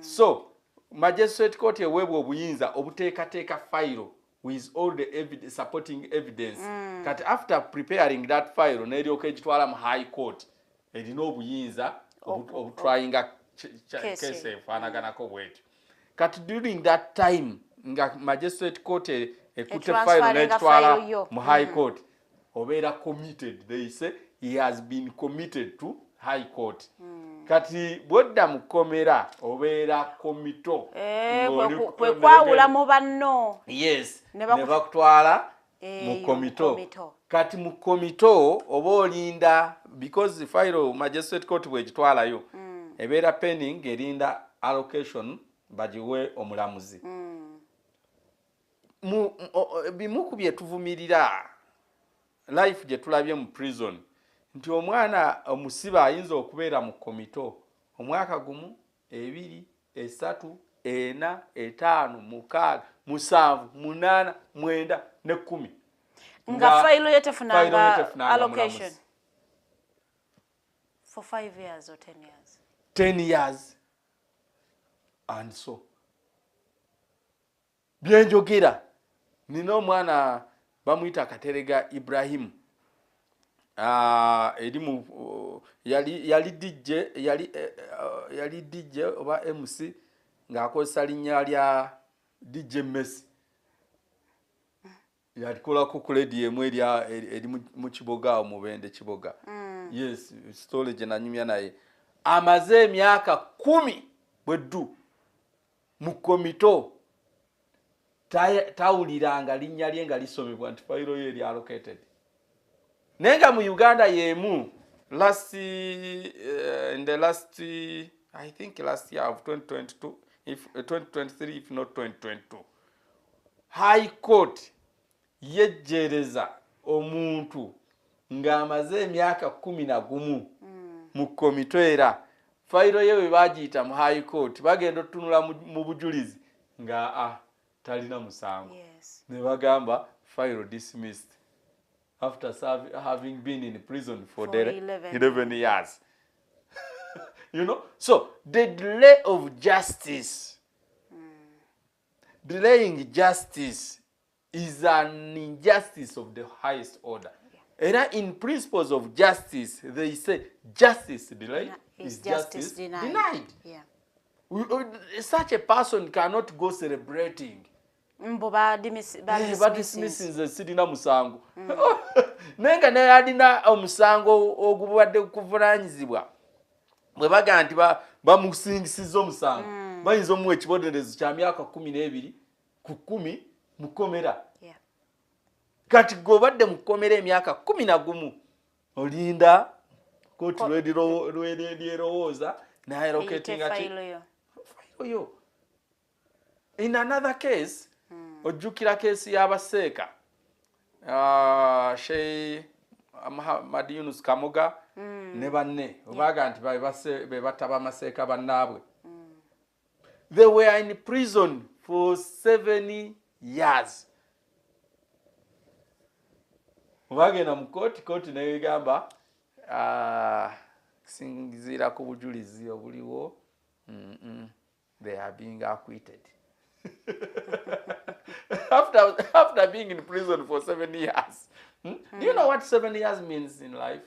So magistrate court ewebwa obuyinza obuteekateeka file with all the supporting evidence. Kati after preparing that file neryoka egitwala mu high court erina obuyinza obutryinga case efaanaganako bwetyo. Kati during that time nga magistrate court ekutte file n'egitwala mu high court obeera committed. They say he has been committed to high court. Kati bwodda mukomera obeera komito kwe kwawula mu banno. Yes, ne bakutwala mu komito. Kati mu komito oba olinda because the file magistrate court bwegitwalayo ebeera pending erinda allocation bagiwe omulamuzi. Bimu ku bye tuvumirira life gye tulabye mu prison nti omwana omusiba ayinza okubeera mu komito omwaka gumu, 2, 3, 4, 5, 6, 7, 8, 9 ne 10 nga file yetefunanga allocation for 5 years or 10 years. 10 years and so byenjogera nina omwana bamuyita Katerega Ibrahim. Edimu yali DJ oba MC ng'akozesa linnya lya DJ Messi. Yalikola ku radio emu eri mu Kiboga omubende Kiboga. Yes, story gye nanyumya naye. Amaze emyaka 10 bweddu mu komito tawuliranga linnya lye nga lisomebwa nti fayiro ye eri allocated. Nenga mu Uganda yemu in the last I think last year of 2022 if 2023 if not 2022 High Court yejjereza omuntu ng'amaze emyaka 11 mu komito era fayiro ye bagiyita mu High Court bagenda otunula mu bujulizi nga talina musango. Ne bagamba fayiro dismissed after having been in prison for 11 years. You know, so the delay of justice, delaying justice is an injustice of the highest order. And in principles of justice, they say justice delayed is justice denied. Such a person cannot go celebrating. But dismissing the sirina musango. Nenga ne alina omusango ogubadde kuvunanyizibwa. Bwe baga nti bamusingisiza omusango. Bayinza omuwa ekibonerezo kya myaka 12 ku 10 mukomera. Kati gobadde mukomera emyaka 11 olinda kooti lw'erowooza n'allocating ati fayiro. In another case, ojjukira kesi y'abaseeka Sheikh Muhammad Yunus Kamoga ne banne obaga nti be bataba amaseeka bannaabwe. They were in prison for 7 years. Bagenda mu kooti n'egamba singizira ku bujulizi obuliwo they are being acquitted. after being in prison for 7 years. Do you know what 7 years means in life?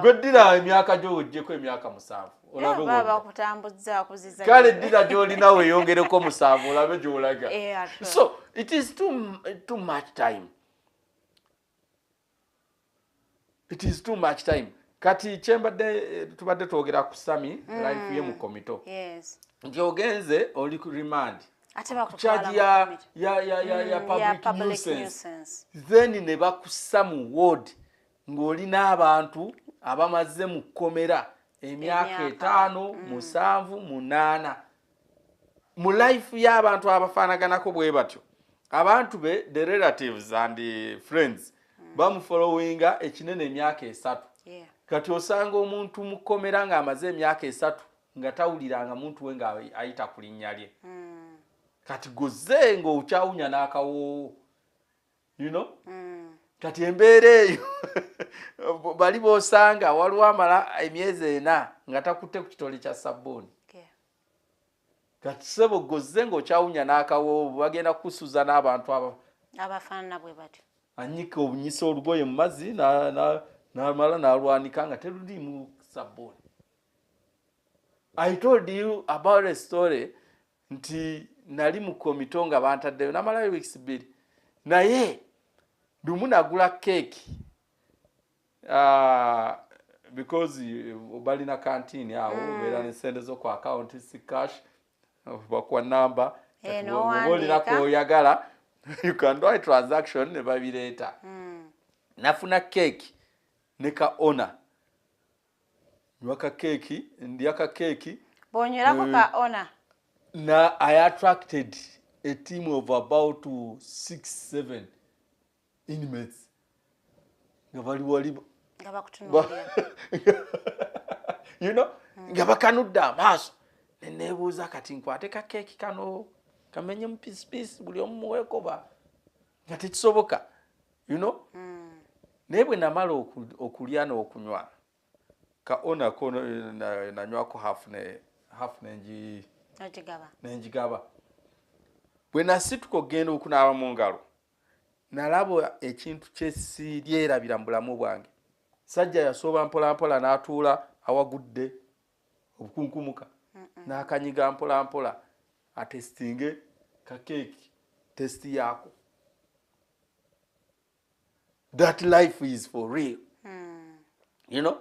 Good dira emyaka gyo ojjeko emyaka 7. Olabe baba kutambuza kuziza. Kale dira gyolina weyongereko 7 olabe gyolaga. So it is too much time. It is too much time. Kati chembadde tubadde twogera ku Sami life ye mu komito. Yes. Nti ogenze oli ku remand. charge ya public nuisance then ne bakussa mu ward ng'olina abantu abamaze mu kkomera emyaka 5 7 8 mu life y'abantu abafaanaganako bwe batyo abantu be the relatives and the friends bamufollowinga ekinene emyaka 3 kati osanga omuntu mu kkomera ng'amaze emyaka 3 nga tawuliranga muntu we nga ayita ku linnya lye kati gozze ng'okyawunya n'akawoowo you know kati embeera eyo bali b'osanga waliwo amala emyezi 4 nga takutte ku kitole kya sabbuuni kati sebo gozze ng'okyawunya n'akawoowo bagenda kukusuza n'abantu abafaanana bwe batyo anyika obunyisa olugoye mu mazzi n'amala n'alwanika nga terulimu sabbuuni. I told you about a story nti nali mu komito nga bantaddeyo namalayo weeks 2 naye lumu nagula keeki because balina canteen awo beera n'ensente zo ku account si cash bakwa number obolirako oyagala you can do a transaction ne babireeta nafuna keeki ne ka ona nywaka keeki ndiaka keeki bonyrako ka ona na I attracted a team of about 6-7 inmates nga bali wali nga bakutunuulira you know nga bakanudde amaaso neneebuuza kati nkwate ka keeki kano kamenye mu piece buli omu muweekoba nga tekisoboka you know naye bwe namala okulya n'okunywa ka onako nanywako half nenjigaba bwe nasituka okugenda okunaaba mu ngalo nalaba ekintu kyesiryerabira mu bulamu bwange sajja yasooba mpolampola n'atuula awagudde obukunkumuka n'akanyiga mpolampola atestinge kakeeki testi yaako. That life is for real. You know?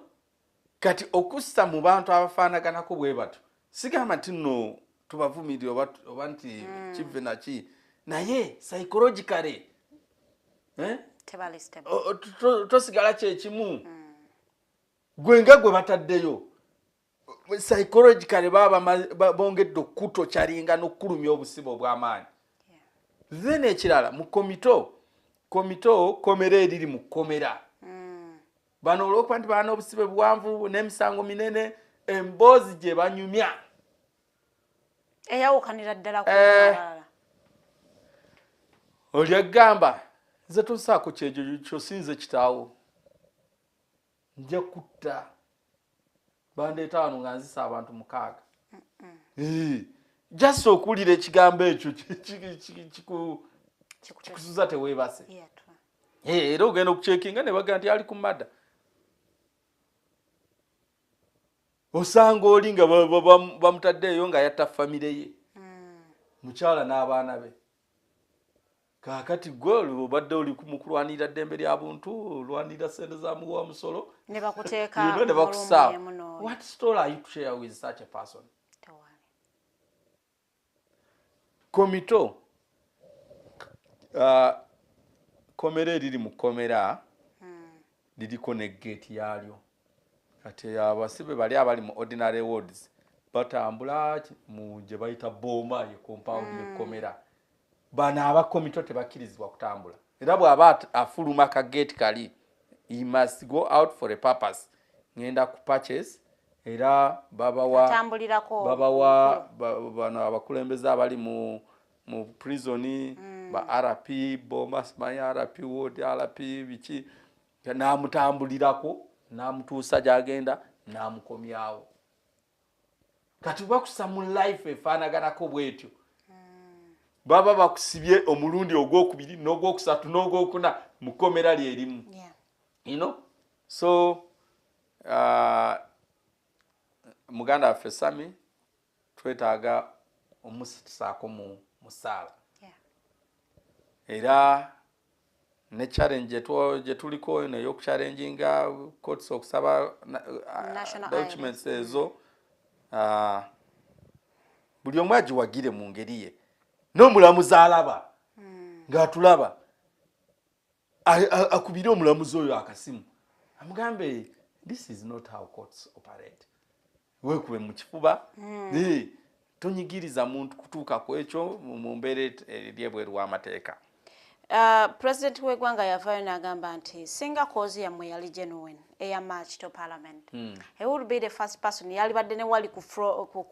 Kati okussa mu bantu abafaanaganako bwe batyo sigamba nti nno tubavumirire oba nti kive naki naye psychologically tosigala kyekimu gwe nga gwe bataddeyo psychologically bongedde okuto kyalinga n'okkulumya obusibo obw'amaanyi then ekirala mu komera eriri mu kkomera bano olwokuba nti baana obusibe buwanvu n'emisango minene emboozi gye banyumya eyawukanira ddala ku balala oli agamba nze tosaako kyegyo kyosinze kitaawo nja kutta bandeeta wano nga nzisa abantu 6 just okuwulira ekigambo ekyo kikusuza teweebase era ogenda okucekinga ne baga nti ali ku madda osanga oli nga bamutaddeeyo nga yatta famire ye mukyala n'abaana be kakati gwe obadde oli mu kulwanirira ddembe lya buntu olwanirira sente za muwa musolo ne bakuteeka ne bakusaawa. What story are you to share with such a person? Komito komera eriri mu kkomera liriko ne gate yaalyo kati abasibe bali abali mu ordinary wards batambula mu gye bayita boma ye compound y'ekkomera bano abakomito tebakkirizibwa kutambula era bw'aba afuluma ka gate kali he must go out for a purpose ngenda ku purchase era babawa bano abakulembeze abali mu prison ba RP boma smaya RP ward RP biki namutambulirako namutuusa gyagenda namukomyawo kati bakusa mu life efaanaganako bwetyo baba bakusibye omulundi ogwokubiri n'ogwokusatu n'ogwokuna mu kkomera lyerimu you know so muganda waffe Sami twetaaga omusaako mu musaala era ne challenge gye tuliko n'ey'okuchallenginga courts okusaba documents ezo buli omu agiwagire mu ngeri ye n'omulamuzi alaba ng'atulaba akubire omulamuzi oyo akasimu amugambe this is not how courts operate weekube mu kifuba tonyigiriza muntu kutuuka ku ekyo mu mbeera eryebweru w'amateeka. President w'eggwanga yavaayo n'agamba nti singa cause yammwe yali genuine eya march to parliament he would be the first person yalibadde ne wali ku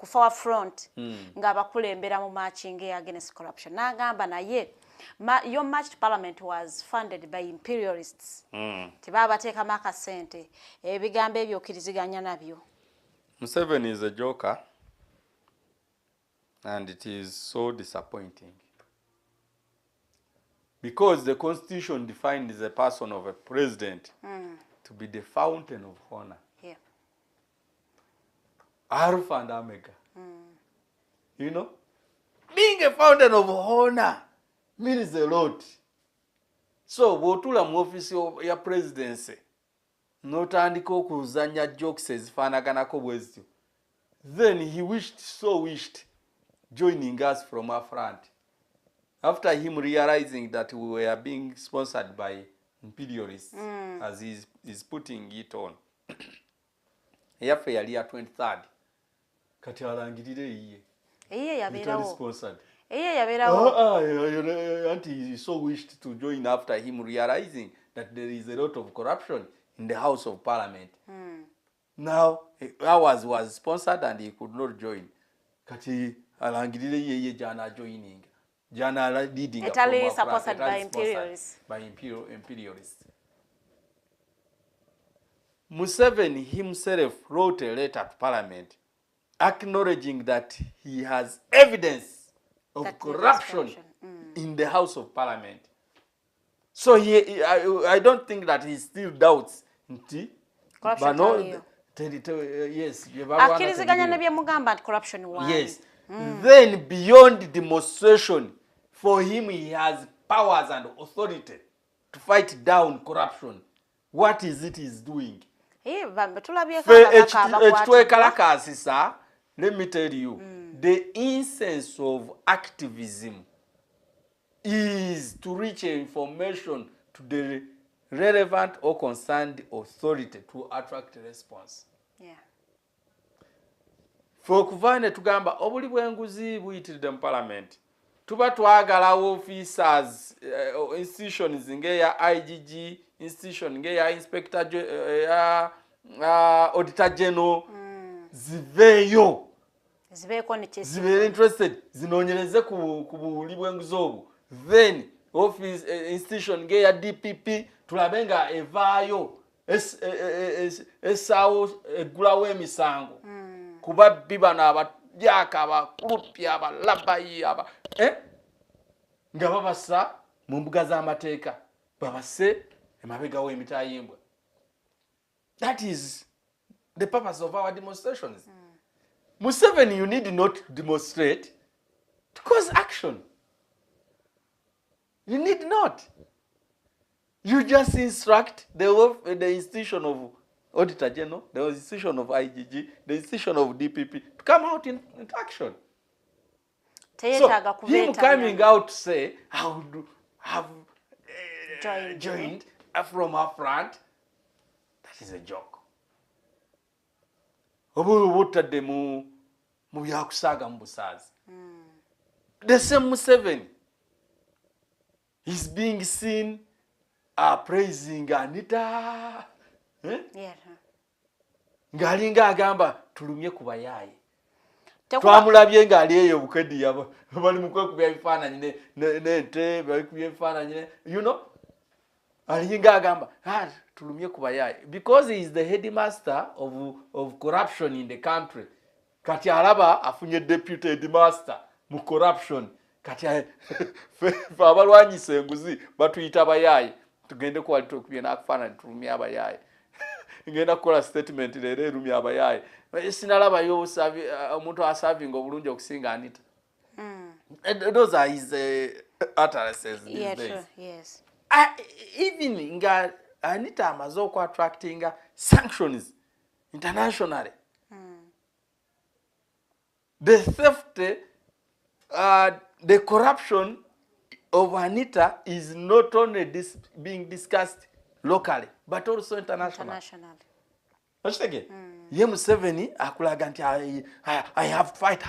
forward front ng'abakulembera mu marching against corruption. N'agamba naye your march to parliament was funded by imperialists. Tibaabateekamu akasente ebigambo ebyo okkiriziganya nabyo. Museveni is a joker and it is so disappointing. Because the constitution defines the person of a president to be the fountain of honor. Yeah. Alpha and Omega. You know? Being a fountain of honor means a lot. So, bw'otula mu office ya presidency, n'otandika okuzanya jokes ezifaanaganako bwezityo, then he wished joining us from our front. After him realizing that we were being sponsored by imperialists, as he's putting it on. Yaffe yali ya 23rd. Kati alangirire iye. Iye yabeerawo. Sponsored. Iye yabeerawo. And he so wished to join after him realizing that there is a lot of corruption in the House of Parliament. Now, ours was sponsored and he could not join. Kati alangirire iye jana joining. Jana leading Italy supported by imperialists. By imperialists. Museveni himself wrote a letter to Parliament acknowledging that he has evidence of corruption in the House of Parliament. So I don't think that he still doubts. Corruption. Yes. Akkiriziganya ne byemugamba nti corruption wali. Yes. Then beyond demonstration, for him he has powers and authority to fight down corruption. What is it he's doing? Let me tell you, the essence of activism is to reach information to the relevant or concerned authority to attract a response. Yeah. For kuvane tugamba obuli bwenguzi buyitiridde mu parliament tuba twagala officers institutions ngeya IGG institution ngeya inspector auditor general ziveyo zibe interested zinonyereze ku buli bwenguzi obwo then office institution ngeya DPP tulabenga evaayo esawo egulawo emisango kuba biba n'abadyaka abakulupya abalabayi nga babasa mu mbuga z'amateeka babase emabega w'emitayimbwa. That is the purpose of our demonstrations. Museveni, you need not demonstrate to cause action. You need not. You just instruct the institution of Auditor General, the institution of IGG, the institution of DPP to come out into action. So him coming out to say, I would have joined from our front, that is a joke. The same Museveni is being seen praising Anita. Ngalinga agamba tulumye kubayaye. Twamulabye ngali eyo bukedi yabo bali mukwekubya bifaananyi n'ente bakubye bifaananyi, you know, alinga agamba tulumye kubayaye because he is the headmaster of corruption in the country. Kati alaba afunye deputy headmaster mu corruption. Kati abalwanyisa enguzi batuyita abayaye tugende kwali tukubye n'akufaananyi tulumye abayaye. Ngenda kukola statement leero erumya abayaye sinalabayo omuntu asavinga obulungi okusinga Anita. Those are his utterances these days. True. Yes. Even nga Anita amaze attracting sanctions internationally. The theft the corruption of Anita is not only being discussed locally, but also internationally. What's again? Ye Museveni akulaga nti I have to fight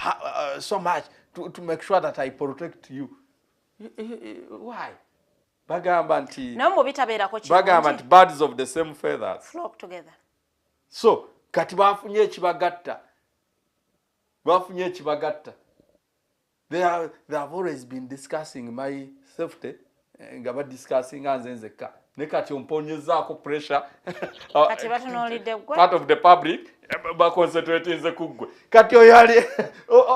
so much to make sure that I protect you. Why? Bagamba nti birds of the same feathers flock together. So kati bafunye ekibagatta. They have always been discussing my safety. Nga discussing anzenzeka. Ne kati omponyezako pressure. Kati batunolidde gwe. Part of the public ba concentrating ze kugwe. Kati oyali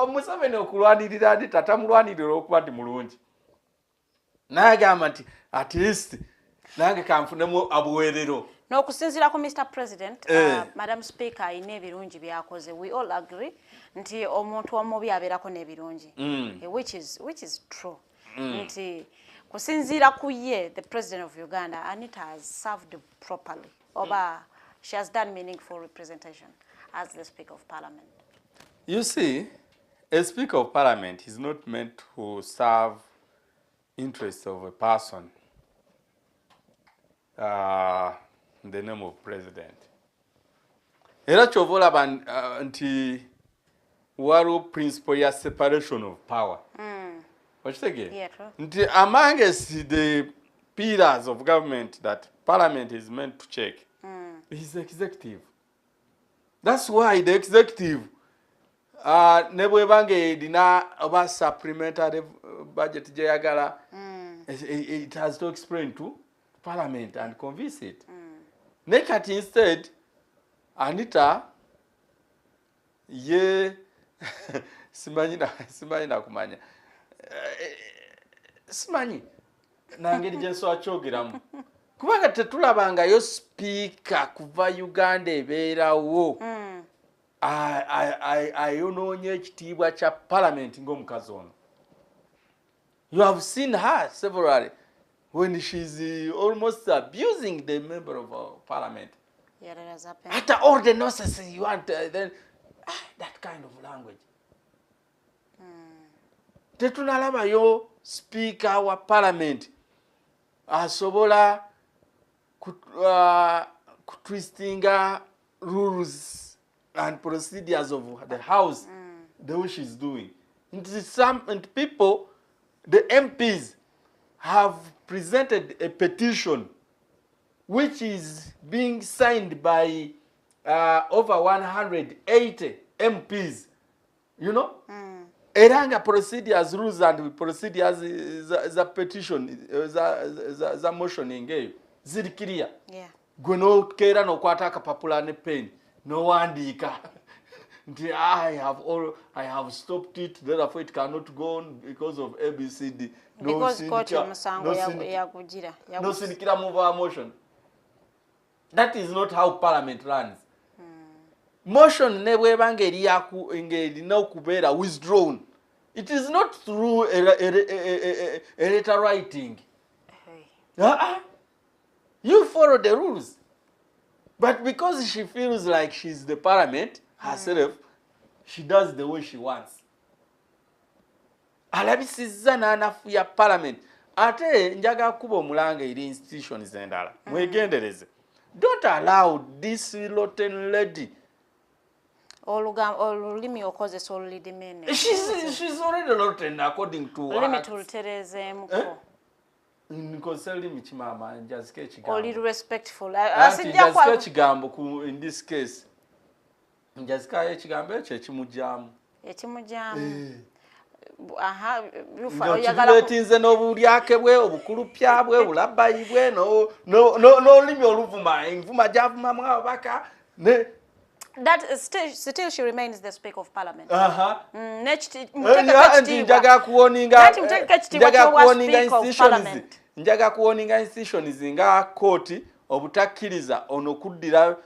Museveni okulwanirira ndi tatamulwanirira okuba ndi mulungi. Nagamba nti at least nange kanfunemu abuwerero. N'okusinziira ku Mr. President, Madam Speaker ayina ebirungi byakoze. We all agree nti omuntu omubi abeerako n'ebirungi. Which is true. Nti kusinziira ku ye, the President of Uganda, Anita has served properly. Oba she has done meaningful representation as the Speaker of Parliament. You see, a Speaker of Parliament is not meant to serve interests of a person in the name of President. Era chovola nti waliwo principle ya separation of power. Wachitege? Yeah, true. Nti amongst the pillars of government that Parliament is meant to check is the executive. That's why the executive nebwebange dina oba supplementary budget jayagala it has to explain to Parliament and convince it. Nekati instead Anita ye simanyi na kumanya simanyi nangeri jenso achogeramu kubanga tetulabanga yo speaker kuva Uganda ebeerawo ayononye ekitiibwa kya Parliament ng'omukazi ono. You have seen her severally when she's almost abusing the member of Parliament. Yeah, that has happened. After all the nonsense you want, then that kind of language. Tetunalaba yo speaker wa Parliament asobola kutwistinga rules and procedures of the House the way she's doing. And people, the MPs, have presented a petition which is being signed by over 180 MPs, you know? Eranga procedures, rules and procedures the petition, the motion ingeyo. Ziri clear. Yeah. Gweno kera no kwata kapapula ne pen. No wandika. I have stopped it, therefore it cannot go on because of ABCD. Because court musango yakugira. No sinikira move our motion. That is not how Parliament runs. Motion nebwe bangeri yaku engeri no kubera withdrawn. It is not through a letter writing. You follow the rules. But because she feels like she's the Parliament herself, she does the way she wants. Alabisiza na anafu ya Parliament. Ate njaga kubo omulanga iri institutions endala. Mwegendereze. Don't allow this rotten lady. Olulimi okozesa olulidimene. She's already rotten according to olulimi tuluterezeemuko. Nkoseli michimama njazike chigambo. Oli respectful. Asijja kwa chigambo in this case. Njazika ekigambo ekyo ekimujamu. Ekimujamu. Aha, yufa oyagala tinze n'obulyake bwe obukulupya bwe bulabayi bwe no limi oluvuma envuma javuma mwabaka ne. That still she remains the Speaker of Parliament. Njaga kuoninga institutions nga court obutakkiriza onokuddira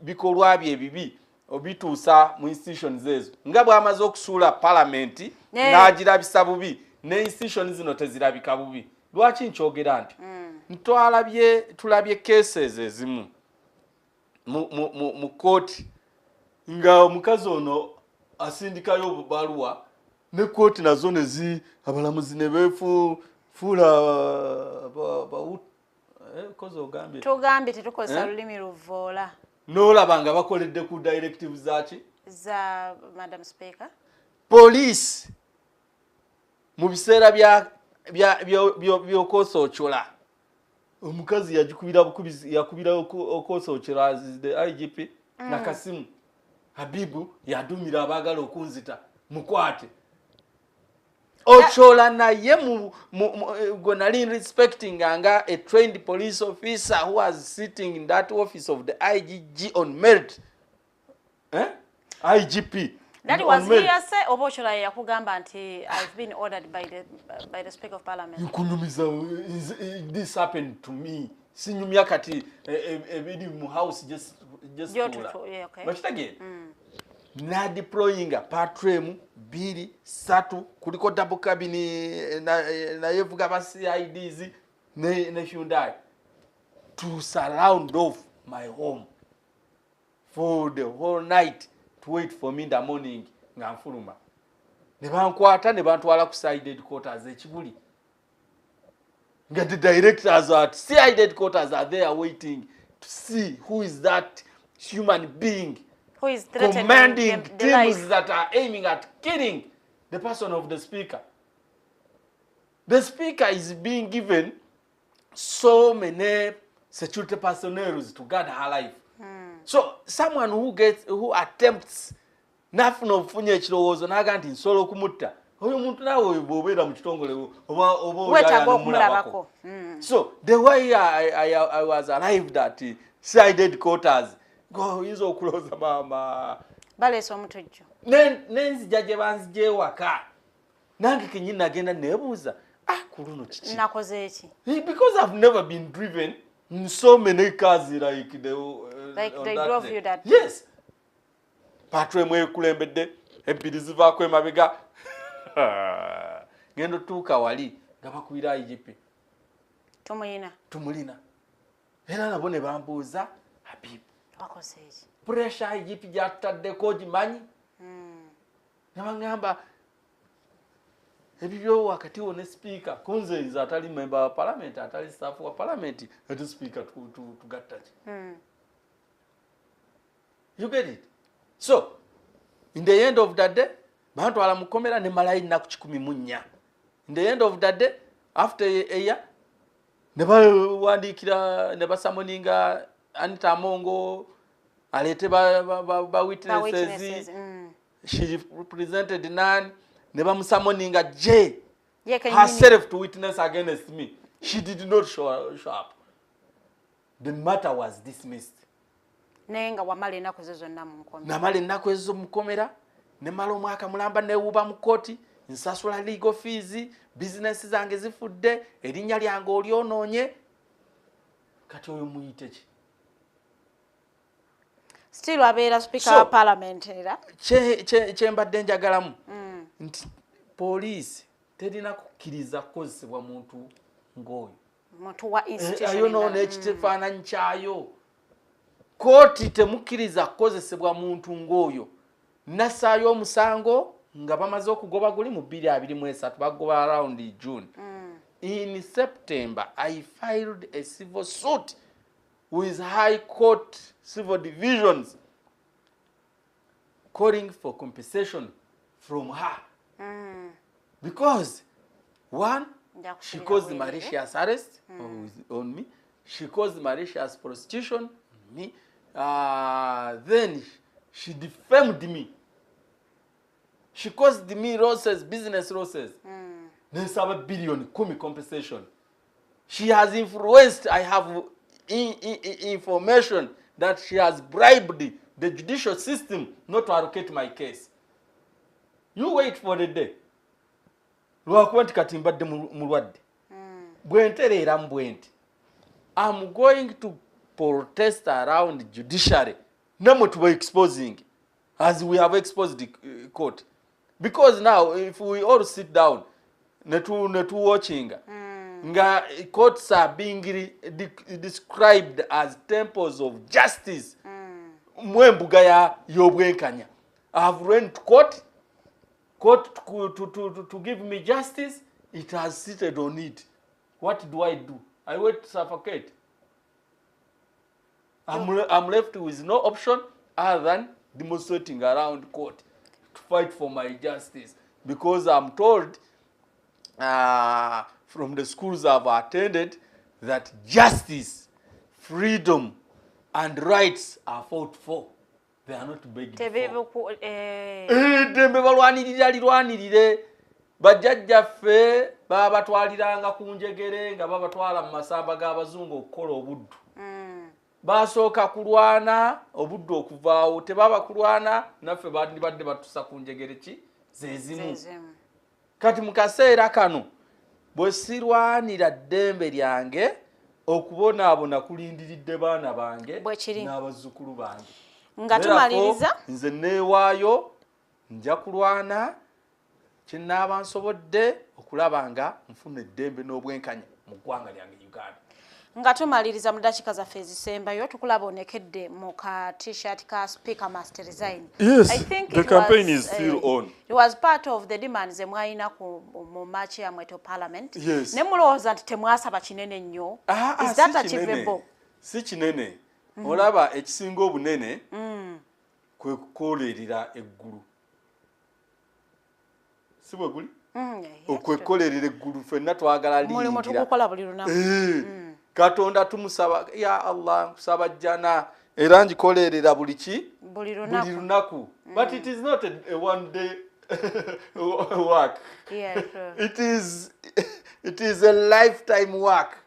bikolwa bye bibi obituusa mu institutions ezo nga bw'amaze okusuula Parliament n'agirabisa bubi ne institutions zino tezirabika bubi. Lwaki nkyogera nti tulabye cases ezimu mu court nga omukazi ono asindikayo obubaluwa ne kooti nazo nezi abalamuzi ne befuula kozi ogambye tugambye tetukozesa lulimi luvoola n'olaba nga bakoledde ku directive zaki za Madam Speaker. Police mu biseera by'okosoocola omukazi yakubira okosoocola as the IGP nakasimu Habibu yadumira abaagala okunzita mukwate ochola naye gwe nali respecting nga a trained police officer who was sitting in that office of the IGG on merit. IGP. That was hearsay oba ochola yakugamba nti I've been ordered by the Speaker of Parliament. Nkunyumiza, this happened to me. Sinyumya kati ebiri mu house just yeah, okay. But again, na deploying a patrem 2 3 kuliko double cabin na yevuga ba CIDs ne Hyundai to surround off my home for the whole night to wait for me in the morning nga nfuluma ne bankwata ne bantwala ku side headquarters ekibuli nga the directors at CID headquarters are there waiting to see who is that human being who is commanding the teams life that are aiming at killing the person of the speaker. The speaker is being given so many security personnel to guard her life. So someone who attempts nafuna ofunye ekirowoozo naga nti nsobola okumutta oyo muntu nawe bw'obeera mu kitongole oba so the way I was arrived at CID headquarters oyinza okulooza maama baleesa omutujju nenzija gye banzija ewaka nange kenyini nagenda neebuuza ku luno kiki nakoze eki because I've never been driven in so many cars like they drove you that yes patro mwe kulembedde empiri zivaako emabega gendo tuuka wali nga bakubira IGP tumulina era nabo ne bambuuza Habib wakoze eki pressure IGP gyatutaddeko gimanyi ne bangamba ebibyo wakati wo ne speaker kunze nze atali member wa parliament atali staff wa parliament ati speaker tugattaki you get it. So in the end of that day bantwala mukomera ne malayi naku 14 in the end of that day after a year ne bawandikira ne basamoninga Anita Amongo alete ba witnesses she represented none ne bamusamoninga J herself to witness against me. She did not show up. The matter was dismissed. Nenga wamale ennaku zo zonna mu mukomera. Namale ennaku ezo mukomera ne mala omwaka mulamba ne uba mu koti nsasula legal fees business zange zifudde erinnya lyange olyonoonye kati oyo muyite ki still abeera speaker wa parliament era kyembadde njagalamu nti police terina kukkiriza kukozesebwa muntu ng'oyo muntu wa institution ayo noona ekitefaananyi kyayo kooti temukkiriza kukozesebwa muntu ng'oyo nassaayo omusango nga bamaze okugoba guli mu 2023 bagoba around June. In September I filed a civil suit with High Court Civil Divisions calling for compensation from her. Because one, she caused malicious arrest on me. She caused malicious prostitution on me. Then she defamed me. She caused me losses, business losses. There's $1 billion compensation. She has influenced, I have information that she has bribed the judicial system not to allocate my case. You wait for the day. Lwakuba nti kati mbadde mulwadde. Bwentereera mbwenti. I'm going to protest around judiciary. Namwe to be exposing as we have exposed the court. Because now if we all sit down netu watching nga courts are being described as temples of justice. Mwembuga ya yobwenkanya. I have run to court. court to give me justice, it has seated on it. What do? I wait to suffocate. I'm left with no option other than demonstrating around court to fight for my justice, because I'm told from the schools I've attended that justice, freedom, and rights are fought for. They are not begging for. Dembe balwanirira lirwanirire. Bajjajjaffe babatwaliranga ku njegere nga babatwala mu masamba g'abazungu okukola obuddu. Basooka kulwana obuddu okuvaawo, tebaba kulwana naffe badde batusa ku njegere ki zezimu. Kati mu kaseera kano bwe sirwanira ddembe lyange okubonaabona kulindiridde baana bange n'abazzukulu bange. Nga tumaliriza nze neewaayo nja kulwana kinaaba nsobodde okulaba nga nfuna eddembe n'obwenkanya mu ggwanga lyange Uganda. Nga tumaliriza mu dakiika zaffe ezisembayo tukulaba onekedde mu ka t-shirt ka Speaker must resign. Yes, I think the campaign is still on. It was part of the demands mwayina mu March ya mweto Parliament. Yes. Ne mulowooza nti temwasaba kinene nnyo. Is that achievable? Si kinene. Olaba ekisinga obunene kwe kukolerera eggulu. Si bwe guli? Okwekolerera eggulu ffenna twagala liyingira. Mulimu tugukola buli lunaku. Katonda tumusaba, ya Allah nkusaba jjana era njikolerera buli lunaku. But it is not a one day work. Yeah, true. It is a lifetime work.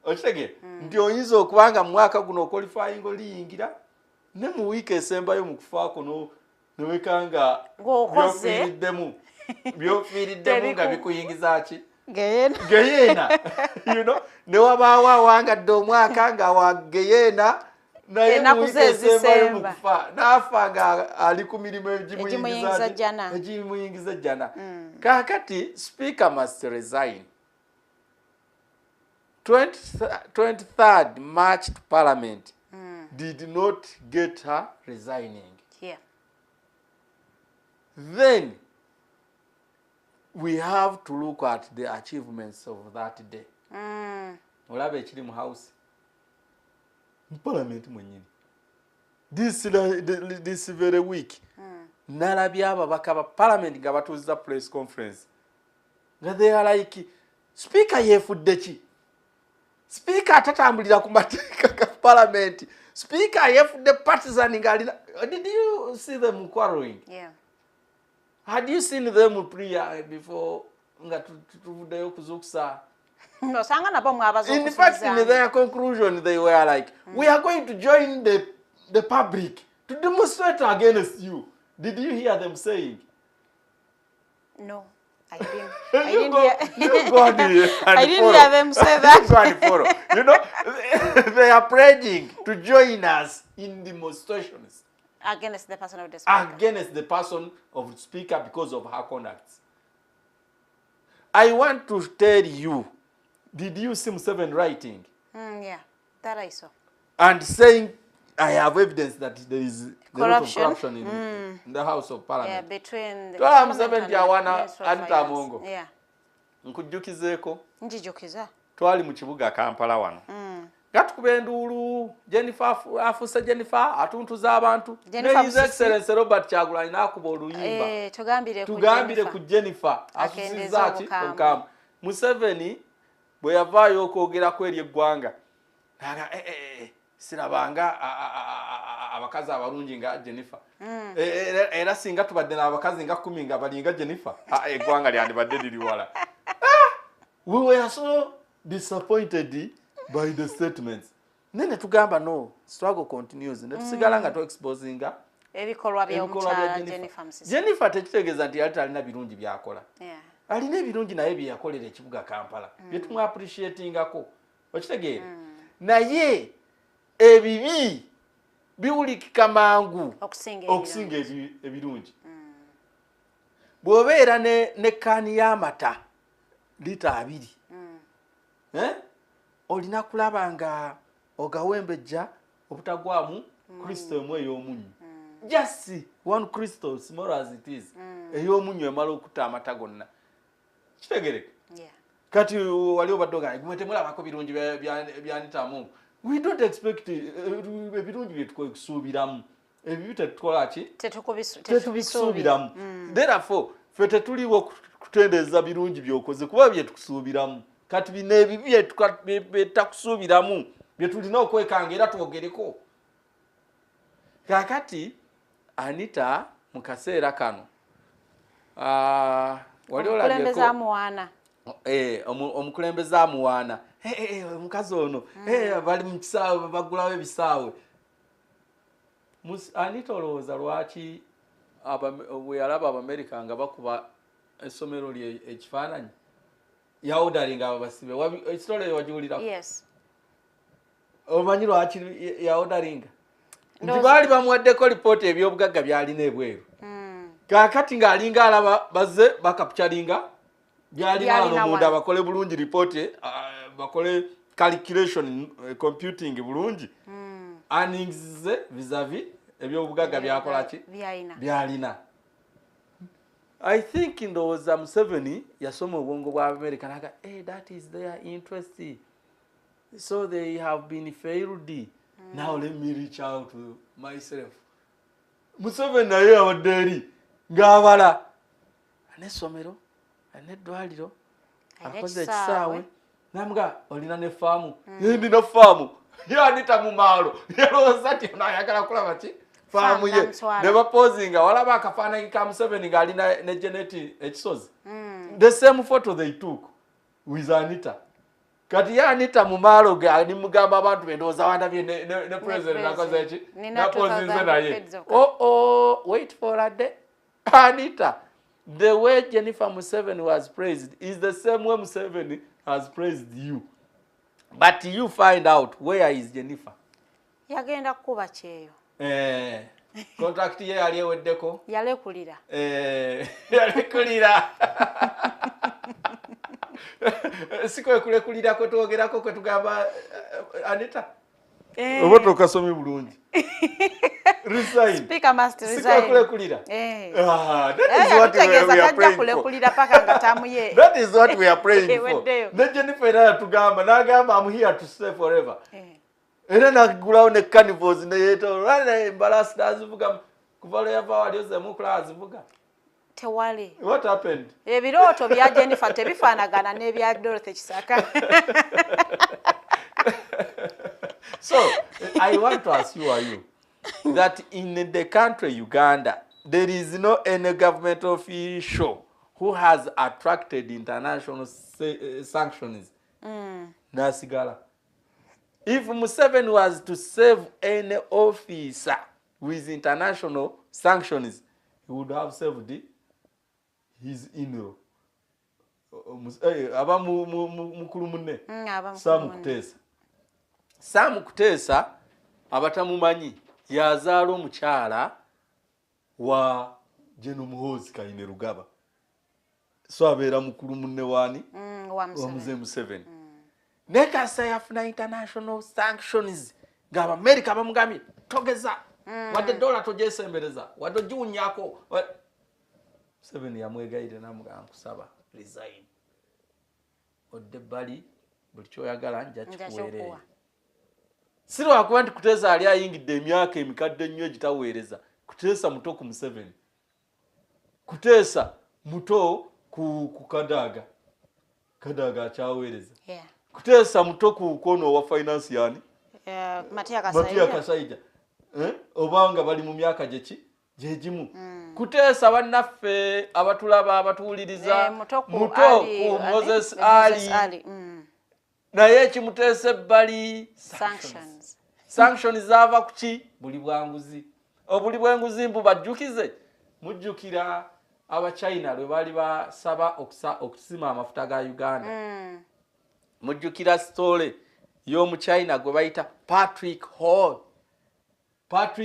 Okitege nti oyinza okubanga mu mwaka guno qualifying oliyingira ne mu wiiki esembayo mu kufaako newekanga byofiiriddemu nga bikuyingiza ki geyeena. You know, ne wabaawo awangadde omwaka nga wa geyeena naye mu wiiki esembayo mu kufa n'afa nga ali ku mirimu egimuyingiza jjana. Kaakati Speaker must resign. 23rd March to Parliament did not get her resigning. Yeah. Then we have to look at the achievements of that day. Olaba ekiri mu house. Parliament mwenyini. This very week. Nalabya ababaka ba Parliament nga batuuza press conference. Nga they are like, Speaker yefudde ki? Speaker atatambulira ku mateeka ga Parliament. Speaker yefudde partisan ngalina. Did you see them quarreling? Yeah. Had you seen them prior before nga tuvuddeyo kuzukusa? No, sanga nabo mwabazo. In fact, in their conclusion, they were like, we are going to join the public to demonstrate against you. Did you hear them saying? No. I didn't hear them say that. Go and follow. You know, they are pledging to join us in demonstrations against the person of the Speaker. Against the person of the Speaker because of her conduct. I want to tell you, did you see Museveni writing? Yeah, that I saw. And saying, I have evidence that there is corruption in the House of Parliament. Yeah, between the Museveni Anita Mongo. Yeah. Nkujjukizeeko. Njijukiza. Twali mu kibuga Kampala wano. Gatukuba enduulu, Jennifer afuuse Jennifer atuntuza abantu. His Excellency Robert Kyagulanyi n'akuba oluyimba. Tugambire ku Jennifer asusizza ki okukamba. Museveni bwe yavaayo okwogerako eri eggwanga. Sirabanga abakazi abalungi nga Jennifer. Era singa tubadde n'abakazi nga 10 nga balinga Jennifer. Eggwanga lyandibadde liri wala. We were so disappointed by the statements. Nene tugamba no, struggle continues. Netusigala nga to exposinga ebikolwa bya Jennifer Msisi. Jennifer tekitegeeza nti alina birungi byakola. Yeah. Alina ebirungi naye byakolera ekibuga Kampala. Byetumu appreciatingako. Okitegeera. Naye ebibi biwulikika mangu okusinga ebirungi. Bw'obeera ne kkaani y'amata lita 2. Olina kulaba nga ogawembejja obutagwamu Kristo emu ey'omunyu. Just one crystal small as it is ey'omunyo emala okutta amata gonna kitegereka kati wali obaddoga mwetemulabako birungi byanitamu we don't expect ebirungi byetukusuubiramu ebibi tetukola ki tetubisuubiramu therefore ffe tetuliwo kutendeeza birungi byokoze kuba byetukusuubiramu kati bino ebibi byetakusuubiramu byetulina okwekanga era twogereko kakati Anita mu kaseera kano wali olabeko omukulembeze amuwaana omukazi ono bali mu kisaawe bagulawo ebisaawe Anita olowooza lwaki bwe yalaba Abamerika nga bakuba essomero lye ekifaananyi yawodalinga abasibe ekitole wagiwulirako omanyi lwaki yawodalinga nti baali bamuwaddeko lipoota ebyobugagga byalina ebweru kakati ng'alinga alaba bazze bakapchalinga byalina wano munda bakole bulungi lipoota bakole calculation computing bulungi earnings ze vis-a-vis ebyobugagga byakola ki byalina I think ndowooza Museveni yasoma obwongo bwa America naga that is their interest so they have been failed now let me reach out to myself Museveni naye awadde eri ng'abala n'essomero n'eddwaliro akoze ekisaawe namuga olina ne faamu ndina faamu Anita mu maalo yalowooza nti ono ayagala kulaba ki faamu ye ne bapozinga walaba akafaananyi ka Museveni ng'alina ne Jeneti ekisozi the same photo they took with Anita kati Anita mu maalo ge ali mugamba abantu bendowooza wandabye ne president akoze eki napozinze naye wait for a day Anita the way Jennifer Museveni was praised is the same way Museveni has praised you but you find out where is Jennifer yagenda kuba kyeyo contract ye yali eweddeko yalekulira yalekulira sikwe kulekulira ko twogerako kwe tugamba Anita oba tokasomi bulungi resign speaker must resign sikwe kulekulira that is what we are praying kulekulira paka ngatamuye that is what we are praying for ne Jennifer era tugamba nagamba I'm here to stay forever era nagulawo ne carnivals ne yeto rana embarrassed azivuga kuvala yava walioze mu class vuga tewali what happened ebirooto bya Jennifer tebifaanagana n'ebya Dorothy Kisaka so I want to assure you that in the country Uganda there is no any government official who has attracted international sanctions nasigala. If Museveni was to save any officer with international sanctions, he would have saved his in-law. Aba mukulu munne Sam Kutesa abatamumanyi yazaala omukyala wa Jeno Muhoozi Kayine Rugaba so abeera mukulu munne wani wa Museveni nekasa yafuna international sanctions ngaba America bamugambye togeza wadde dollar tojesembereza wadde ojunyako Museveni yamwegaire namugamba kusaba resign odde bali buli kyoyagala nja kikuweerera siro akuba nti Kutesa ali ayingidde emyaka emikadde nnyo egitaweereza Kutesa muto ku Museveni Kutesa muto ku Kadaga akyaweereza Kutesa muto ku kono wa finance yani Matia Kasaija obanga bali mu myaka jejimu Kutesa bannaffe abatulaba abatuwuliriza muto ku Moses Ali naye kimutese bali sanctions zava kuki buli bwanguzi obuli bwanguzi mbu bajjukize mujjukira aba China lwe bali basaba okusima amafuta ga Uganda mujjukira story y'omu China gwe bayita Patrick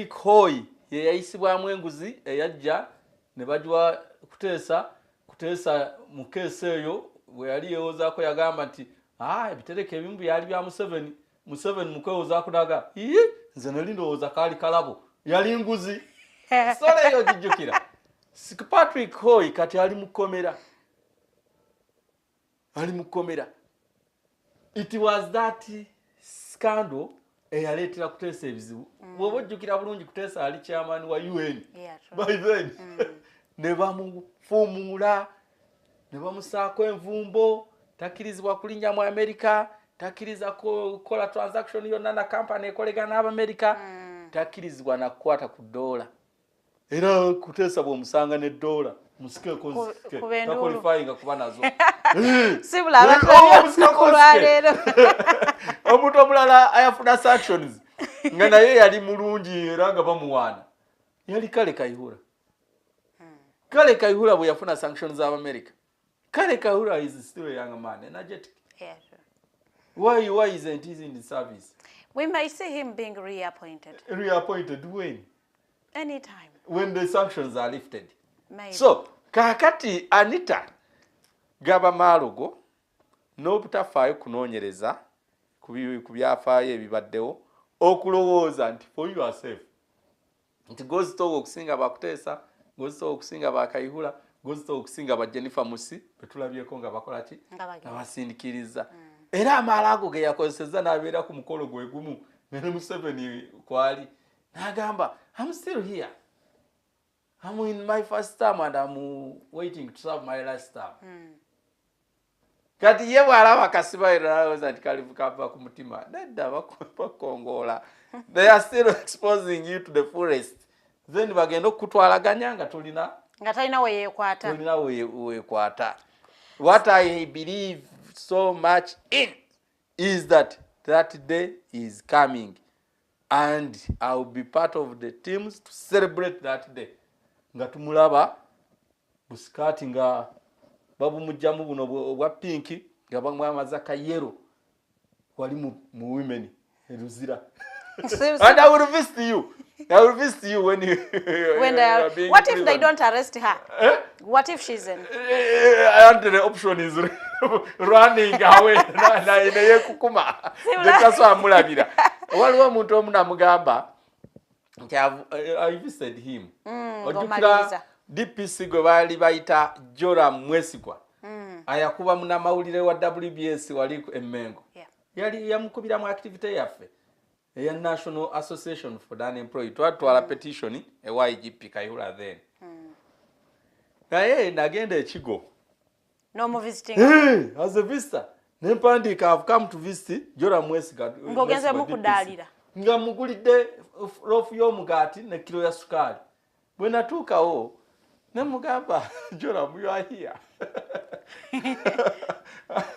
Hoy ye yayisibwamu enguzi eyajja ne bajwa Kutesa mu keesi eyo we yali yewozaako yagamba nti ebitereko ebimu byali bya Museveni mukwewozaako naga nze nali ndowooza kaali kalabo yali nguzi Sole yo jijukira. Patrick Hoy kati ali mukomera. It was that scandal eyaleetera kuteesa ebizibu. Bw'oba ojjukira bulungi kuteesa ali chairman wa UN. By then ne bamufumula ne bamusaako envumbo takkirizibwa kulinnya mu America, takkiriza kukola transaction yonna na company ekolegana n'Amerika, takkirizibwa na kukwata ku dola. Era kuteesa bw'omusanga ne dola musike konzike takwalifyinga kuba nazo. Sibula abatulabyo omuntu omulala ayafuna sanctions nga naye yali mulungi era nga bamuwaana yali Kale Kayihura. Kale Kayihura bwe yafuna sanctions of America. Kale Kayihura is still a young man, energetic. Yeah, sure. Why isn't he in the service? We may see him being reappointed. Reappointed when? Anytime. When the sanctions are lifted. Maybe. So, kakati Anita gaba malugo n'obutafaayo kunoonyereza ku byafaayo ebibaddewo okulowooza nti for yourself nti gozitowa okusinga bakuteesa, gozitowa okusinga bakayihula, gozitowa okusinga ba Jennifer Musi betulabyeko nga bakola ki nga basindikiriza. Era amaala ago ge yakozesezza n'abeera ku mukolo gwe gumu ne Museveni kwali n'agamba I'm still here. I'm in my first term and I'm waiting to serve my last term. Kati ye bw'alaba kasiba era nti kalivuka ku mutima nedda bakongola. They are still exposing you to the fullest. Then bagenda okutwalaganya nga tulina weyekwata. What I believe so much in is that day is coming and I will be part of the teams to celebrate that day. Nga tumulaba busikati nga babumujjamu buno obwa pinki nga bamwamaza kayero wali mu women eruzira. And I will visit you. I will visit you when you what if they don't arrest her? What if she's in? And the option is running away. Na ine kukuma. Dekaso amulabira. Waliwo omuntu omunamugamba I visited him. Ojukira DPC gwe bali bayita Joram Mwesigwa. Ayakuba munamawulire wa WBS wali Emmengo. Yali yamukubira mu activity yaffe. A National Association for the Unemployed. Twatwala petition ewa IGP Kayihura then. Naye nagenda ekigo. No more visiting. As a visitor. Nempandika I've come to visit Joram Mwesigwa. Ngogenze mukudalira. Nga mugulidde lofu y'omugaati ne kilo ya sukali. Bwe natuukawo ne mugamba Joram, you are here.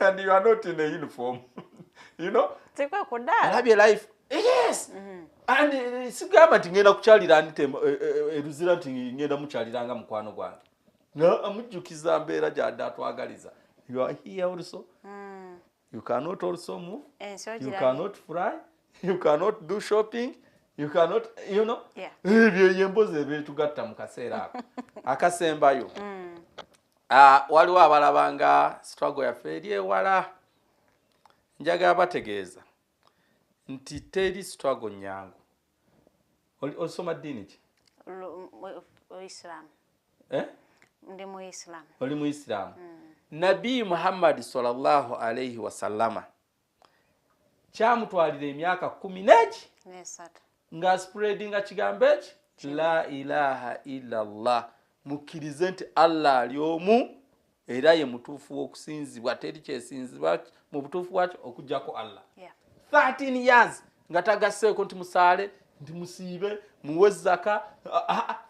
And you are not in a uniform. You know? Tekwa kudala. Have your life. Yes. And sigamba nti ngenda kukyalira nti eruzira nti ngenda mukyaliranga mukwano gwange. No, amujjukiza mbeera gy'adde atwagaliza. You are here also. You cannot also move. You cannot fly. You cannot do shopping. You cannot, you know. Yemboze betugatta mu kaseera ako. Akasembayo. Waliwo abalabanga struggle yaffe eri ewala. Njagala bategeeza nti teri struggle nyangu. Osoma ddiini ki? Islam. Ndi mu Islam. Oli mu Islam. Nabi Muhammad sallallahu alayhi wa sallama kyamutwalira emyaka 10 nga spreadinga kigambo eki la ilaha illa Allah, mukkirize nti Allah ali omu era ye mutuufu w'okusinzibwa, teri kyesinzibwa mu butuufu bwakyo okuggyako Allah. 13 years nga tagasseeko nti musaale, nti musiibe, muwe zaka.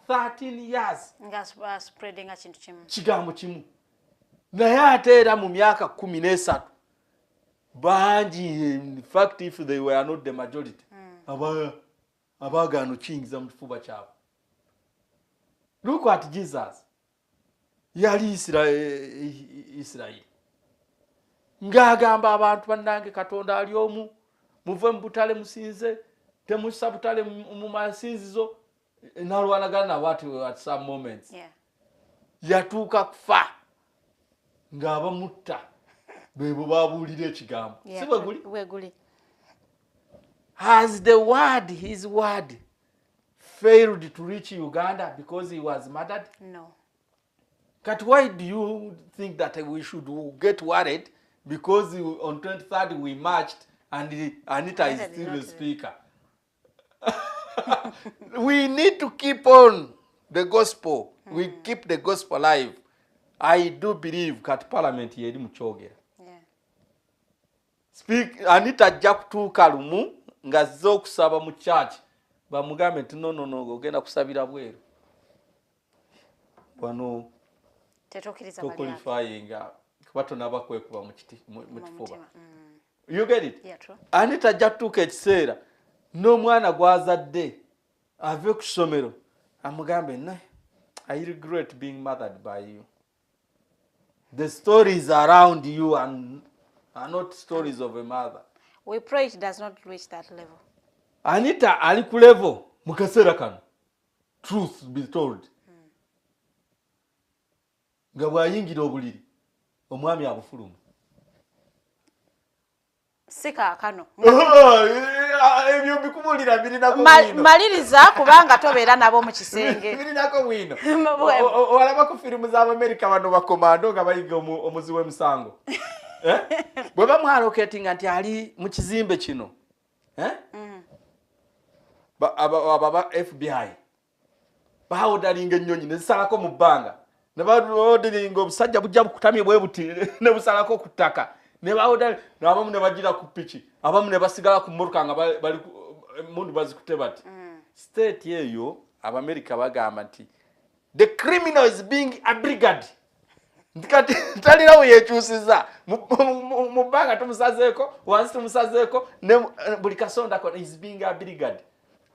13 years nga spreadinga kintu kimu, kigambo kimu. Naye ate era mu myaka 13 bangi, in fact if they were not the majority, abagaano kiyingiza mu kifuba kyabwe. Look at Jesus. Yali Israeli. Ng'agamba abantu bannange Katonda ali omu, muve mu butale musinze, temussa butale mu masinzizo. Nalwanagana nabo at some moments. Yatuuka kufa ng'abamutta bebo babuulira ekigambo. Si bwe guli? Has the word, his word, failed to reach Uganda because he was murdered? No. But why do you think that we should get worried because on 23rd we marched and Anita is still the speaker? We need to keep on the gospel. We keep the gospel alive. I do believe that parliament yeri muchogera. Speak Anita Jack to Kalumu nga zokusaba mu church bamugambe nti no ogenda kusabira bweru. Wano qualifying kubatona bakwekuba mu kifuba. You get it? Yeah, true. Anita Jack to ekiseera n'omwana gwazadde ave ku ssomero amugambe no, I regret being mothered by you. The stories around you are not stories of a mother. We pray it does not reach that level. Anita ali ku level mu kaseera kano. Truth be told. Nga bw'ayingira obuliri omwami abufuluma. Sika kano. Ebyo bikumulira birina ko maliriza kubanga tobeera nabo mu kisenge. Birina ko wino. Olaba ku firimu za America bano bakomando nga bayiga omuzi w'emisango. Bwe bamwalocatinga nti ali mu kizimbe kino. Aba FBI. Baawudalinga ennyonyi ne zisalako mu bbanga. Ne baawudalinga obusajja bujja bukutamye bwe buti ne busalako ku ttaka. Ne baawudali n'abamu ne bagira ku piki. Abamu ne basigala ku mmotoka nga bali mundu bazikute bati. State eyo Abamerika bagamba nti the criminal is being abrigad. Ndikati talira weyekyusiza mu bbanga tumusazeeko wansi tumusazeeko ne buli kasonda ko is being abrigad.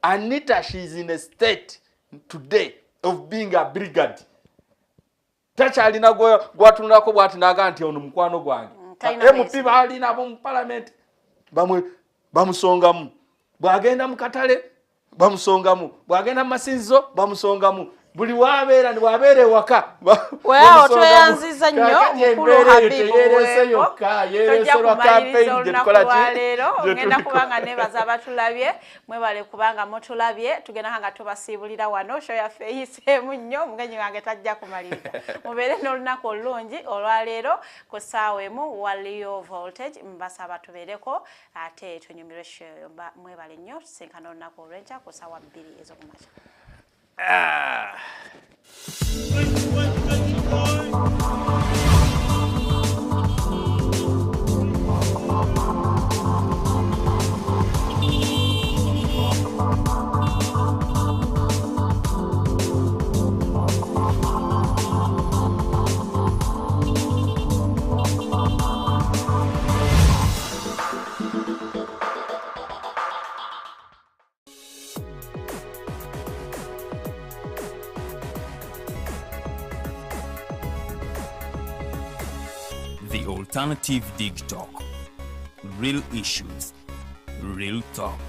Anita, she is in a state today of being a brigade. Tachalina gwatunako bwati naga nti ono mukwano gwange. MP bali nabo mu parliament bamusongamu. Bwagenda mu katale bamusongamu. Bwagenda mu masinzo bamusongamu. Buli wabeera ni wabeere waka. Wewe tweyanziza nnyo mukulu Habib Buwembo. Yereserwa campaign de kola leero ngenda kubanga nebaza abatulabye mwebale kubanga mutulabye tugenda hanga tubasiibulira wano show ya face munnyo mugenyi wange tajja kumaliriza. Mubeere n'olunaku olungi olwaleero ku ssaawa emu waliyo voltage mbasaba tubeereko ate tunyumirwe show mwebale nnyo tusinkana olunaku olw'enkya ku ssaawa 2 ez'okumakya. The Alternative Dig Talk. Real issues, real talk.